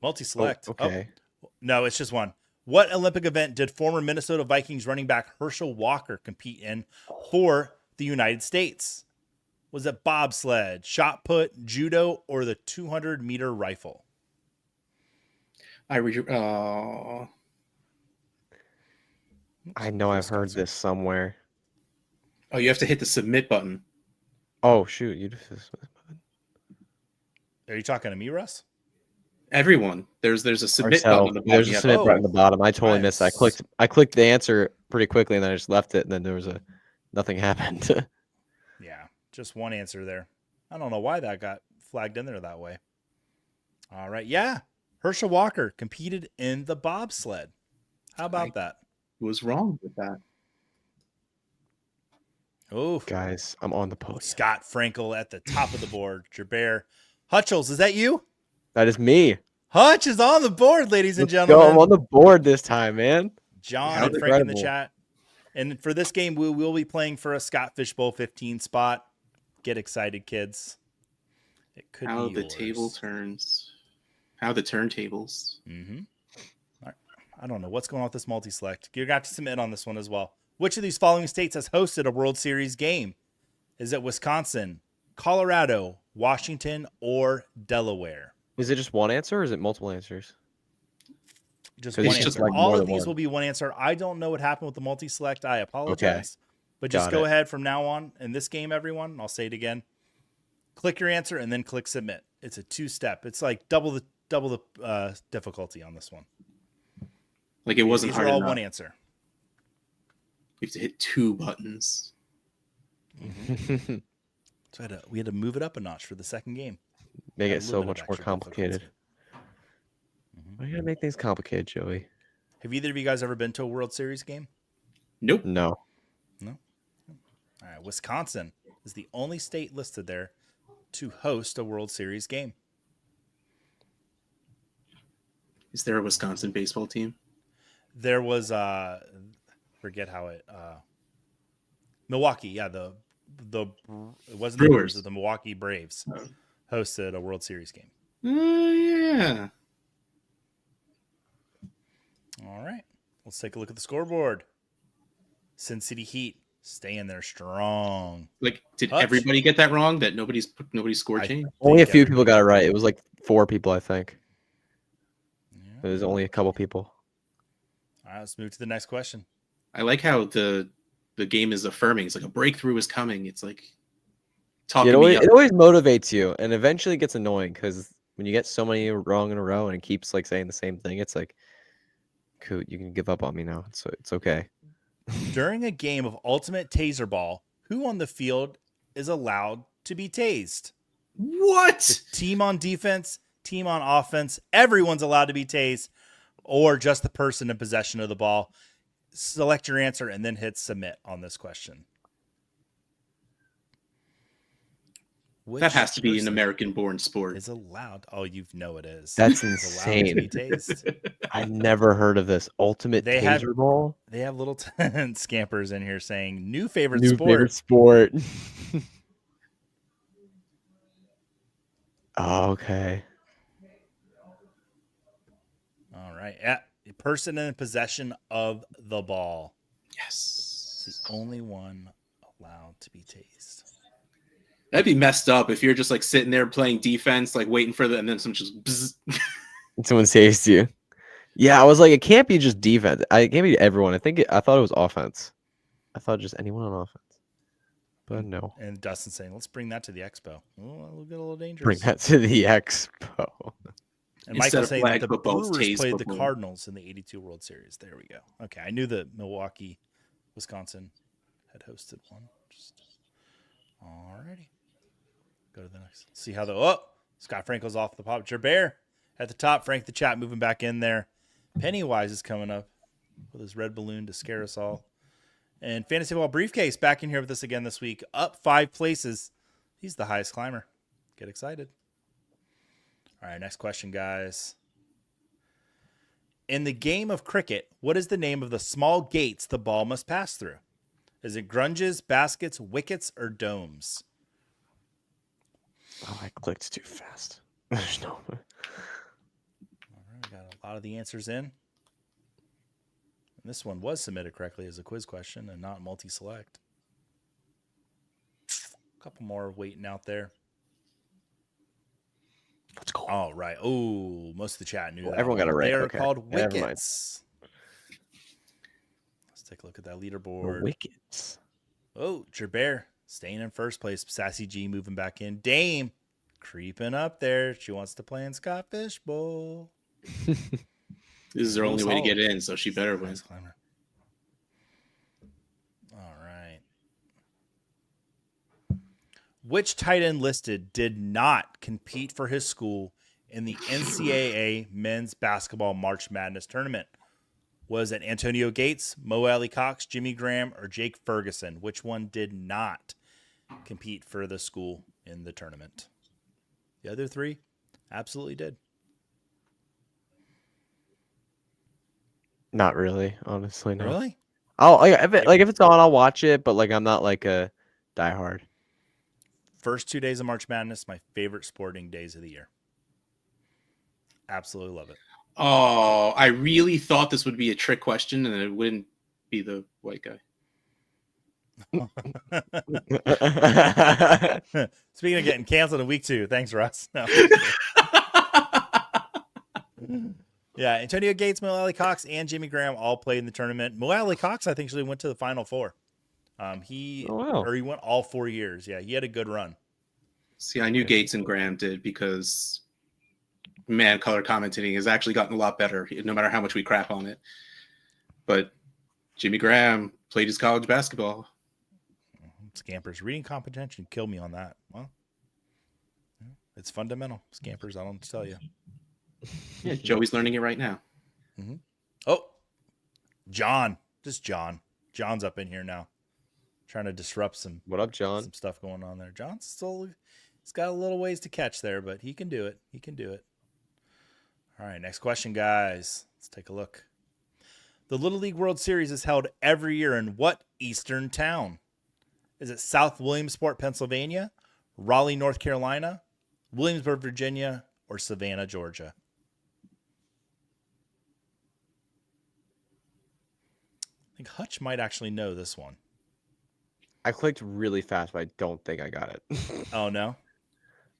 Multi-select. Okay. Oh, no, it's just one. What Olympic event did former Minnesota Vikings running back Herschel Walker compete in for the United States? Was it bobsled, shot put, judo, or the 200-meter rifle? I know I've heard this somewhere. Oh, you have to hit the submit button. Oh, shoot. You just Are you talking to me, Russ? Everyone. There's a submit button on the bottom. There's a submit button at the bottom. I totally missed it. I clicked the answer pretty quickly and then I just left it and then there was nothing happened. Yeah, just one answer there. I don't know why that got flagged in there that way. All right. Yeah. Herschel Walker competed in the bobsled. How about that? Was wrong with that. Oh, guys, I'm on the post. Scott Frankel at the top of the board. Gerbear. Hutchels, is that you? That is me. Hutch is on the board, ladies and Let's gentlemen. go. I'm on the board this time, man. John and Frank in the chat. And for this game, we will be playing for a Scott Fishbowl 15 spot. Get excited, kids. It could How be the yours. table turns. How the turntables. Mm-hmm. All right. I don't know what's going on with this multi-select. You got to submit on this one as well. Which of these following states has hosted a World Series game? Is it Wisconsin, Colorado, Washington, or Delaware? Is it just one answer or is it multiple answers? Just one answer. Like all of these will be one answer. I don't know what happened with the multi-select. I apologize. Okay. But just go ahead from now on. In this game, everyone, I'll say it again. Click your answer and then click submit. It's a 2-step. It's like double the difficulty on this one. Like it wasn't hard enough. These are all one answer. You have to hit 2 buttons. Mm-hmm. So we had to move it up a notch for the second game. Make it so much more complicated. Why you gotta make things complicated, Joey? Have either of you guys ever been to a World Series game? Nope. No. No. All right. Wisconsin is the only state listed there to host a World Series game. Is there a Wisconsin baseball team? There was forget how it Milwaukee, yeah, the it wasn't the Brewers, the Milwaukee Braves hosted a World Series game. Yeah. All right. Let's take a look at the scoreboard. Sin City Heat staying there strong. Like, did Hutch. everybody get that wrong? That nobody scored change? Only a few people got it right. It was like 4 people, I think. Yeah. It was only a couple people. All right, let's move to the next question. I like how the game is affirming. It's like a breakthrough is coming. It's like talking me up. It always motivates you, and eventually it gets annoying because when you get so many wrong in a row and it keeps like saying the same thing, it's like, cool, you can give up on me now. It's okay. During a game of Ultimate Taser Ball, who on the field is allowed to be tased? What? The team on defense, team on offense, everyone's allowed to be tased, or just the person in possession of the ball. Select your answer and then hit submit on this question. That has to be an American-born sport. Is allowed. Oh, you know it is. That's insane. To be insane. tased. I never heard of this. Ultimate Taser Ball? They have little scampers in here saying new favorite New sport. favorite sport. Oh, okay. All right. Yeah. A person in possession of the ball. Yes. It's the only one allowed to be tased. That'd be messed up if you're just like sitting there playing defense, like waiting for and then someone just bzz. Someone tased you. Yeah, I was like, it can't be just defense. It can't be everyone. I thought it was offense. I thought just anyone on offense. But no. And Dustin's saying, let's bring that to the expo. Oh, it'll get a little dangerous. Bring that to the expo. And Michael's saying that the football, Brewers played the football. Cardinals in the 82 World Series. There we go. Okay, I knew that Milwaukee, Wisconsin had hosted one. Alrighty. Go to the next. See how Scott Frankel's off the pop. Bear at the top. Frank the chat moving back in there. Pennywise is coming up with his red balloon to scare us all. And Fantasy Ball Briefcase back in here with us again this week. Up 5 places. He's the highest climber. Get excited. All right, next question, guys. In the game of cricket, what is the name of the small gates the ball must pass through? Is it grunges, baskets, wickets, or domes? Oh, I clicked too fast. There's no. All right, we got a lot of the answers in. And this one was submitted correctly as a quiz question and not multi-select. A couple more waiting out there. Let's go. All right. Oh, most of the chat knew that. Everyone got it right. They are Okay. called Never mind. wickets. Let's take a look at that leaderboard. The wickets. Oh, Bear staying in first place. Sassy G moving back in. Dame creeping up there. She wants to play in Scott Fishbowl. This is her only way to get in, so she better win. Climber. All right. Which tight end listed did not compete for his school in the NCAA men's basketball March Madness tournament? Was it Antonio Gates, Mo Alley Cox, Jimmy Graham, or Jake Ferguson? Which one did not compete for the school in the tournament? The other 3 absolutely did. Not really, honestly. No. Really? If it's on, I'll watch it. But like, I'm not like a diehard. First 2 days of March Madness, my favorite sporting days of the year. Absolutely love it. Oh, I really thought this would be a trick question and it wouldn't be the white guy. Speaking of getting canceled in week 2, thanks, Russ. No. Yeah, Antonio Gates, Mo Alley Cox, and Jimmy Graham all played in the tournament. Mo Alley Cox, I think, actually went to the Final Four. He went all 4 years. Yeah, he had a good run. See, I knew Gates and Graham did because, man, color commentating has actually gotten a lot better, no matter how much we crap on it. But Jimmy Graham played his college basketball. Scampers. Reading comprehension killed me on that. Well, it's fundamental. Scampers, I don't tell you. Yeah, Joey's learning it right now. Oh, John. Just John. John's up in here now. Trying to disrupt some What up, John? some stuff going on there. John's still, he's got a little ways to catch there, but he can do it. He can do it. All right, next question, guys. Let's take a look. The Little League World Series is held every year in what eastern town? Is it South Williamsport, Pennsylvania, Raleigh, North Carolina, Williamsburg, Virginia, or Savannah, Georgia? I think Hutch might actually know this one. I clicked really fast, but I don't think I got it. Oh, no?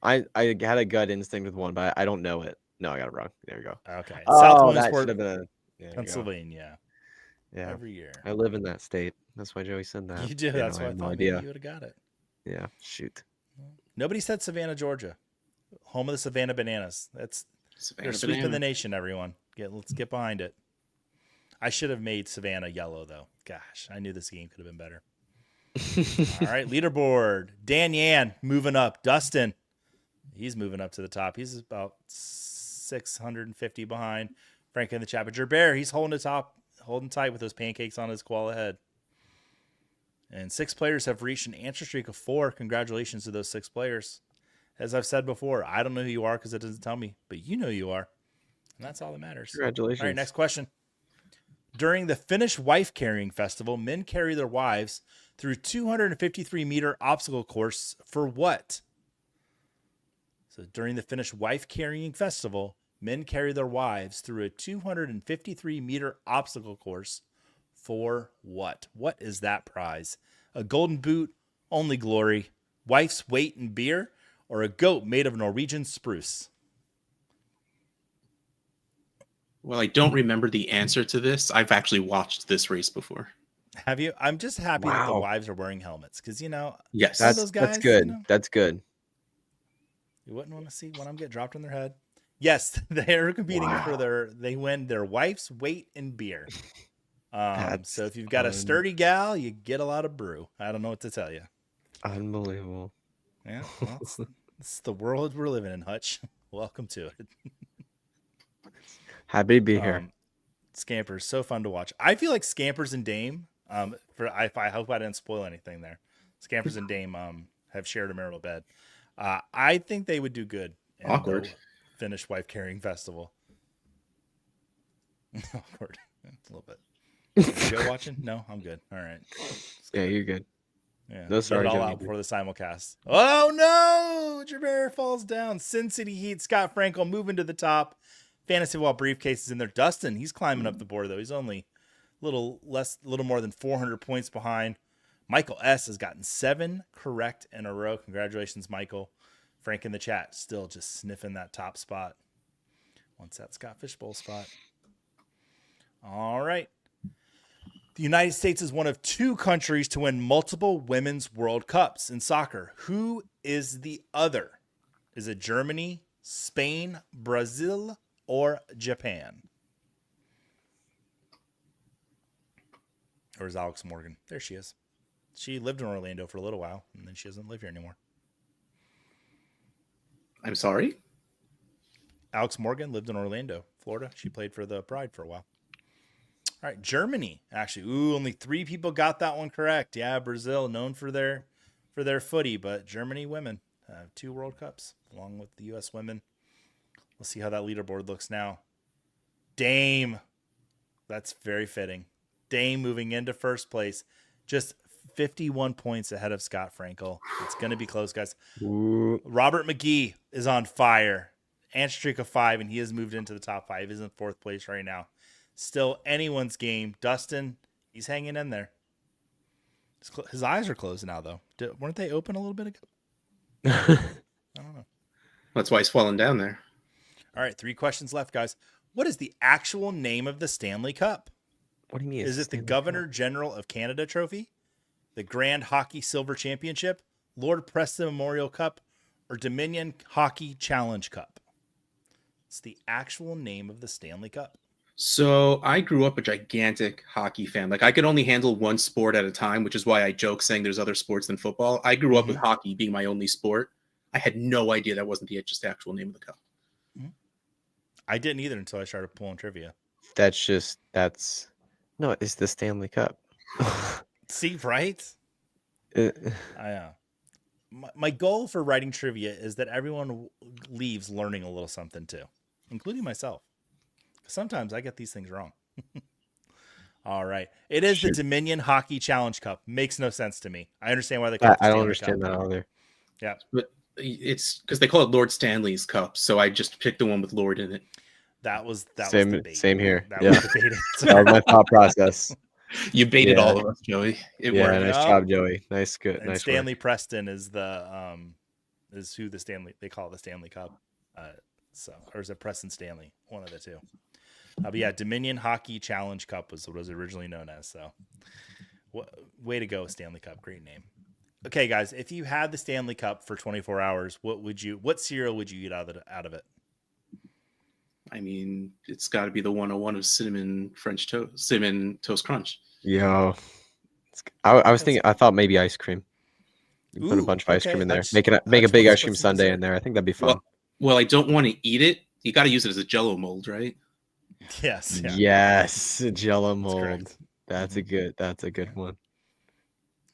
I had a gut instinct with one, but I don't know it. No, I got it wrong. There we go. Okay. South Oh, that Williamsport, should have been there you go. Pennsylvania. Yeah, Every year. I live in that state. That's why Joey said that. You do. You That's know, why I have no thought idea. maybe you would have got it. Yeah, shoot. Nobody said Savannah, Georgia. Home of the Savannah Bananas. They're sweeping the nation, everyone. Let's get behind it. I should have made Savannah yellow, though. Gosh, I knew this game could have been better. All right, leaderboard. Dan Yan moving up. Dustin, he's moving up to the top. He's about 650 behind. Frank in the chat. But Gerbert, he's holding tight with those pancakes on his koala head. And 6 players have reached an answer streak of 4. Congratulations to those 6 players. As I've said before, I don't know who you are because it doesn't tell me, but you know who you are. And that's all that matters. Congratulations. All right, next question. During the Finnish wife carrying festival, men carry their wives through 253-meter obstacle course for what? So during the Finnish wife carrying festival, men carry their wives through a 253-meter obstacle course for what? What is that prize? A golden boot, only glory, wife's weight in beer, or a goat made of Norwegian spruce? Well, I don't remember the answer to this. I've actually watched this race before. Have you? I'm just happy that the Wow. wives are wearing helmets because, Yes. Some of those That's guys, good. That's good. You wouldn't want to see one of them get dropped on their head. Yes, they're competing for they win their wife's weight in beer. So if you've got a sturdy gal, you get a lot of brew. I don't know what to tell you. Unbelievable. Yeah, well, it's the world we're living in, Hutch. Welcome to it. Happy to be here. Scampers, so fun to watch. I feel like Scampers and Dame. I hope I didn't spoil anything there. Scampers and Dame have shared a marital bed. I think they would do good. In Awkward. the Finnish wife carrying festival. Awkward. A little bit. You go watching? No, I'm good. All right. Yeah, you're good. Yeah. No, sorry, Get it all Johnny. out before the simulcast. Oh no! Gerbert falls down. Sin City Heat. Scott Frankel moving to the top. Fantasy Football briefcase is in there. Dustin, he's climbing up the board though. He's only a little more than 400 points behind. Michael S has gotten 7 correct in a row. Congratulations, Michael. Frank in the chat still just sniffing that top spot. Wants that Scott Fishbowl spot. All right. The United States is one of 2 countries to win multiple Women's World Cups in soccer. Who is the other? Is it Germany, Spain, Brazil, or Japan? Or is Alex Morgan? There she is. She lived in Orlando for a little while, and then she doesn't live here anymore. I'm sorry? Alex Morgan lived in Orlando, Florida. She played for the Pride for a while. All right, Germany. Actually, only 3 people got that one correct. Yeah, Brazil, known for their footy, but Germany women have 2 World Cups along with the U.S. women. We'll see how that leaderboard looks now. Dame. That's very fitting. Dame moving into first place. Just 51 points ahead of Scott Frankel. It's going to be close, guys. Ooh. Robert McGee is on fire. Answer streak of 5, and he has moved into the top 5. He's in 4th place right now. Still anyone's game. Dustin, he's hanging in there. His eyes are closed now, though. Weren't they open a little bit ago? I don't know. That's why he's falling down there. All right, 3 questions left, guys. What is the actual name of the Stanley Cup? What do you mean? Is it the Governor General of Canada Trophy, the Grand Hockey Silver Championship, Lord Preston Memorial Cup, or Dominion Hockey Challenge Cup? It's the actual name of the Stanley Cup. So I grew up a gigantic hockey fan. Like, I could only handle one sport at a time, which is why I joke saying there's other sports than football. I grew up with hockey being my only sport. I had no idea that wasn't just the actual name of the cup. I didn't either until I started pulling trivia. No, it's the Stanley Cup. See, right? Uh, My goal for writing trivia is that everyone leaves learning a little something too, including myself. Sometimes I get these things wrong. All right. It is the Dominion Hockey Challenge Cup. Makes no sense to me. I understand why they call it the I don't Stanley understand Cup. that either. Yeah. But it's because they call it Lord Stanley's Cup, so I just picked the one with Lord in it. That was the bait. Same here. That was the bait. That was my thought process. You baited Yeah. all of us, Joey. It Yeah, worked. nice Yep. job, Joey. Nice, good, And nice Stanley work. Preston is who they call it the Stanley Cup. Or is it Preston Stanley? One of the two. But yeah, Dominion Hockey Challenge Cup was what it was originally known as. So, way to go, Stanley Cup. Great name. Okay, guys, if you had the Stanley Cup for 24 hours, what cereal would you eat out of it? I mean, it's got to be the 101 of cinnamon toast crunch. Yo, I was thinking. I thought maybe ice cream. You put a bunch of ice cream in there. Make a big ice cream sundae in there. I think that'd be fun. Well, I don't want to eat it. You got to use it as a Jello mold, right? Yes. Yeah. Yes, Jello mold. That's That's a good one.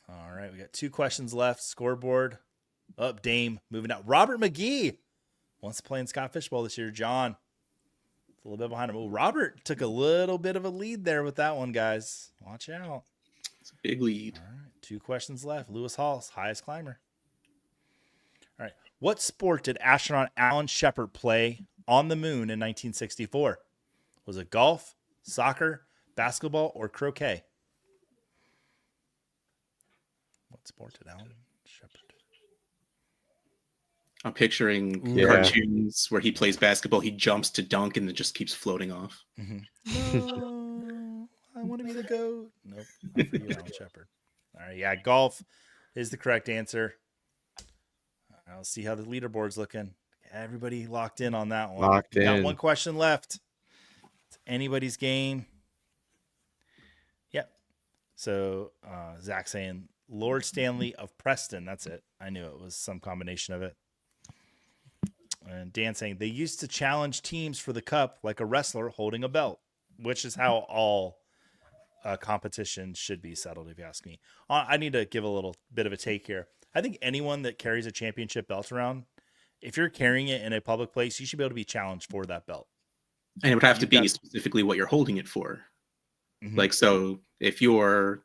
All right, we got 2 questions left. Scoreboard. Up, Dame moving out. Robert McGee wants to play in Scott Fishbowl this year. John, a little bit behind him. Oh, Robert took a little bit of a lead there with that one, guys. Watch out. It's a big lead. All right, 2 questions left. Lewis Hall's highest climber. All right, what sport did astronaut Alan Shepard play on the moon in 1964? Was it golf, soccer, basketball, or croquet? What sport did Alan Shepard? I'm picturing cartoons where he plays basketball, he jumps to dunk, and it just keeps floating off. No, I want to be the GOAT. Nope, not for you, Alan Shepard. All right, yeah, golf is the correct answer. I'll see how the leaderboard's looking. Everybody locked in on that one. Locked in. Got 1 question left. It's anybody's game. Yep. So Zach saying Lord Stanley of Preston. That's it. I knew it was some combination of it. And Dan saying they used to challenge teams for the cup like a wrestler holding a belt, which is how all competition should be settled, if you ask me. I need to give a little bit of a take here. I think anyone that carries a championship belt around, if you're carrying it in a public place, you should be able to be challenged for that belt. And it would have to be specifically what you're holding it for. Mm-hmm. Like, so if you're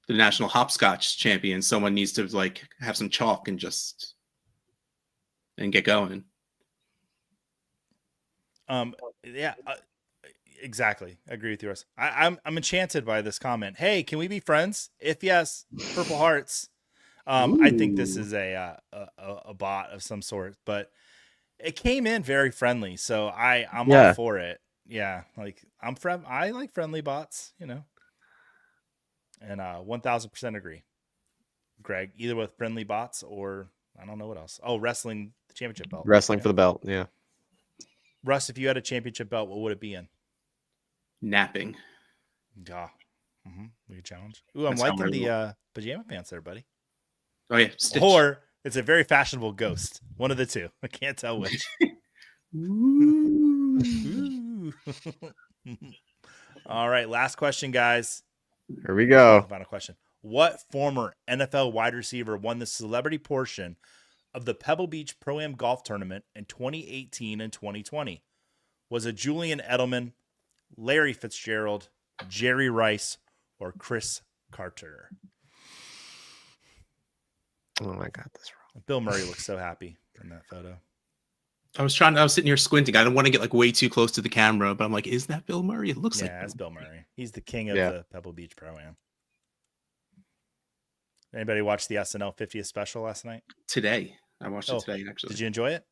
the national hopscotch champion, someone needs to like have some chalk and get going. Yeah, exactly. I agree with you, Russ. I'm enchanted by this comment. Hey, can we be friends? If yes, purple hearts. I think this is a bot of some sort, but it came in very friendly, so I'm all for it. Yeah, like I like friendly bots, you know. And 1000% agree, Greg. Either with friendly bots or I don't know what else. Oh, wrestling the championship belt. Wrestling for the belt, yeah. Russ, if you had a championship belt, what would it be in? Napping. Yeah. We could challenge. Ooh, I'm liking the pajama pants there, buddy. Oh yeah, Stitch. Or it's a very fashionable ghost. One of the two. I can't tell which. Ooh. All right, last question, guys. Here we go. Final question. What former NFL wide receiver won the celebrity portion of the Pebble Beach Pro-Am Golf Tournament in 2018 and 2020? Was it Julian Edelman, Larry Fitzgerald, Jerry Rice, or Chris Carter? Oh, I got this wrong. Bill Murray looks so happy in that photo. I was sitting here squinting. I don't want to get like way too close to the camera, but I'm like, is that Bill Murray? It looks like that's Bill Murray. He's the king of the Pebble Beach Pro-Am. Anybody watch the SNL 50th special last night? Today. I watched it today, actually. Did you enjoy it?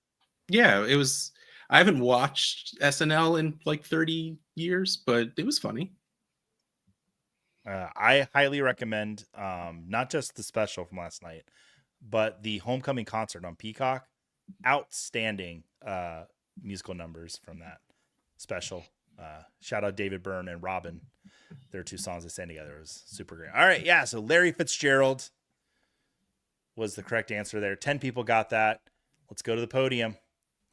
Yeah, it was. I haven't watched SNL in like 30 years, but it was funny. I highly recommend not just the special from last night, but the homecoming concert on Peacock. Outstanding musical numbers from that special. Shout out David Byrne and Robin. Their 2 songs they sang together. It was super great. All right, yeah. So Larry Fitzgerald was the correct answer there. 10 people got that. Let's go to the podium.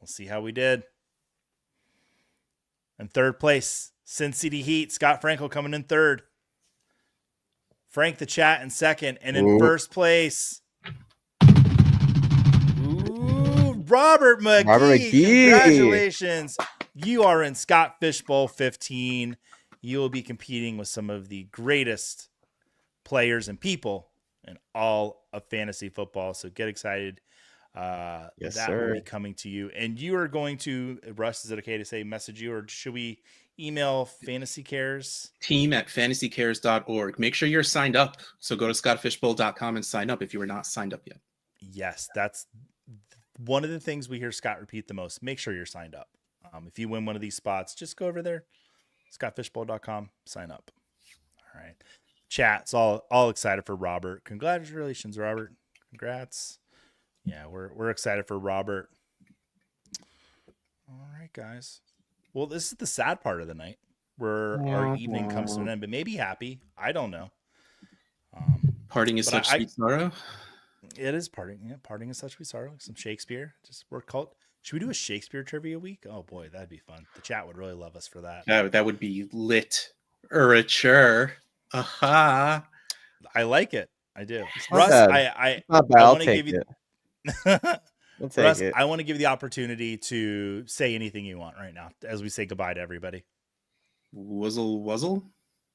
We'll see how we did. In third place, Sin City Heat. Scott Frankel coming in third. Frank the Chat in second. And in first place, Robert McGee. Robert McGee. Congratulations. You are in Scott Fishbowl 15. You will be competing with some of the greatest players and people in all of fantasy football. So get excited. Yes, that sir. will be coming to you. And you are going to, Russ, is it okay to say message you, or should we email fantasycares? Team@fantasycares.org. Make sure you're signed up. So go to scottfishbowl.com and sign up if you are not signed up yet. Yes, that's one of the things we hear Scott repeat the most. Make sure you're signed up. If you win one of these spots, just go over there, scottfishbowl.com, sign up. All right. Chat's all excited for Robert. Congratulations, Robert. Congrats. Yeah, we're excited for Robert. All right, guys. Well, this is the sad part of the night where our evening comes to an end, but maybe happy. I don't know. Parting is such sweet sorrow. It is parting. Yeah, parting is such sweet sorrow. Some Shakespeare. Should we do a Shakespeare trivia week? Oh boy, that'd be fun. The chat would really love us for that. That would be lit. Aha. I like it. I do. not Russ, bad. I Not bad. I'll want to take give you I'll take Russ, it. I want to give you the opportunity to say anything you want right now as we say goodbye to everybody. Wuzzle wuzzle.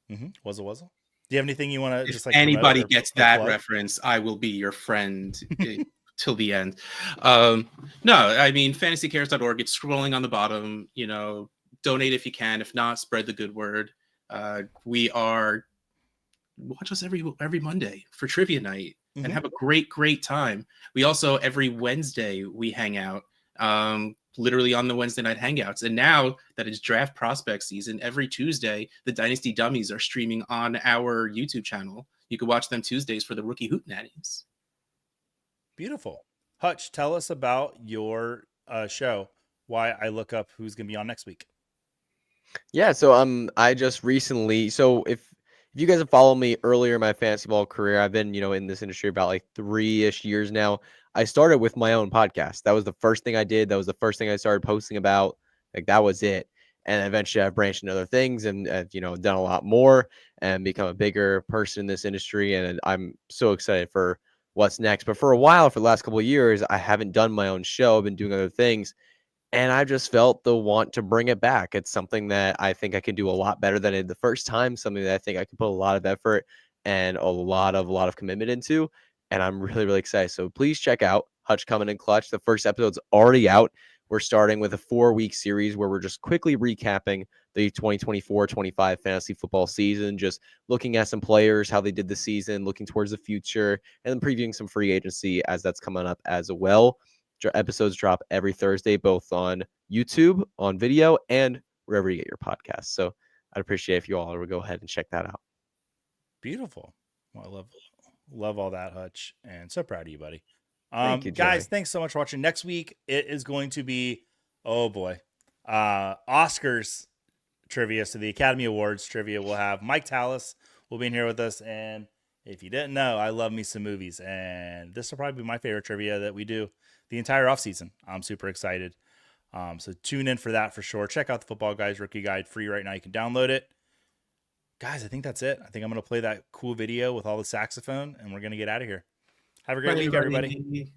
Wuzzle wuzzle. Do you have anything you want to If just like anybody promote or gets that plug? reference, I will be your friend till the end. No, I mean fantasycares.org. It's scrolling on the bottom. Donate if you can. If not, spread the good word. We are watch us every Monday for trivia night and have a great time. We also every Wednesday we hang out. Literally on the Wednesday night hangouts. And now that it's draft prospect season, every Tuesday, the Dynasty Dummies are streaming on our YouTube channel. You can watch them Tuesdays for the Rookie Hootenannies. Beautiful. Hutch, tell us about your show. Why I look up who's going to be on next week. Yeah, so I just recently, so if you guys have followed me earlier in my fantasy ball career, I've been, in this industry about like 3-ish years now. I started with my own podcast. That was the first thing I did. That was the first thing I started posting about. Like that was it. And eventually I've branched into other things and done a lot more and become a bigger person in this industry. And I'm so excited for what's next. But for a while, for the last couple of years, I haven't done my own show. I've been doing other things. And I just felt the want to bring it back. It's something that I think I can do a lot better than I did the first time, something that I think I can put a lot of effort and a lot of commitment into. And I'm really, really excited. So please check out Hutch Coming in Clutch. The first episode's already out. We're starting with a 4-week series where we're just quickly recapping the 2024-25 fantasy football season, just looking at some players, how they did the season, looking towards the future, and then previewing some free agency as that's coming up as well. Episodes drop every Thursday, both on YouTube, on video, and wherever you get your podcasts. So I'd appreciate if you all would go ahead and check that out. Beautiful. Well, I love all that, Hutch, and so proud of you, buddy. Thank you, guys. Joey. Thanks so much for watching. Next week it is going to be Oscars trivia. So the Academy Awards trivia. We'll have Mike Tallis will be in here with us, and if you didn't know, I love me some movies, and this will probably be my favorite trivia that we do the entire offseason. I'm super excited. So tune in for that for sure. Check out the Football Guys Rookie Guide, free right now. You can download it. Guys, I think that's it. I think I'm going to play that cool video with all the saxophone, and we're going to get out of here. Have a great week, everybody.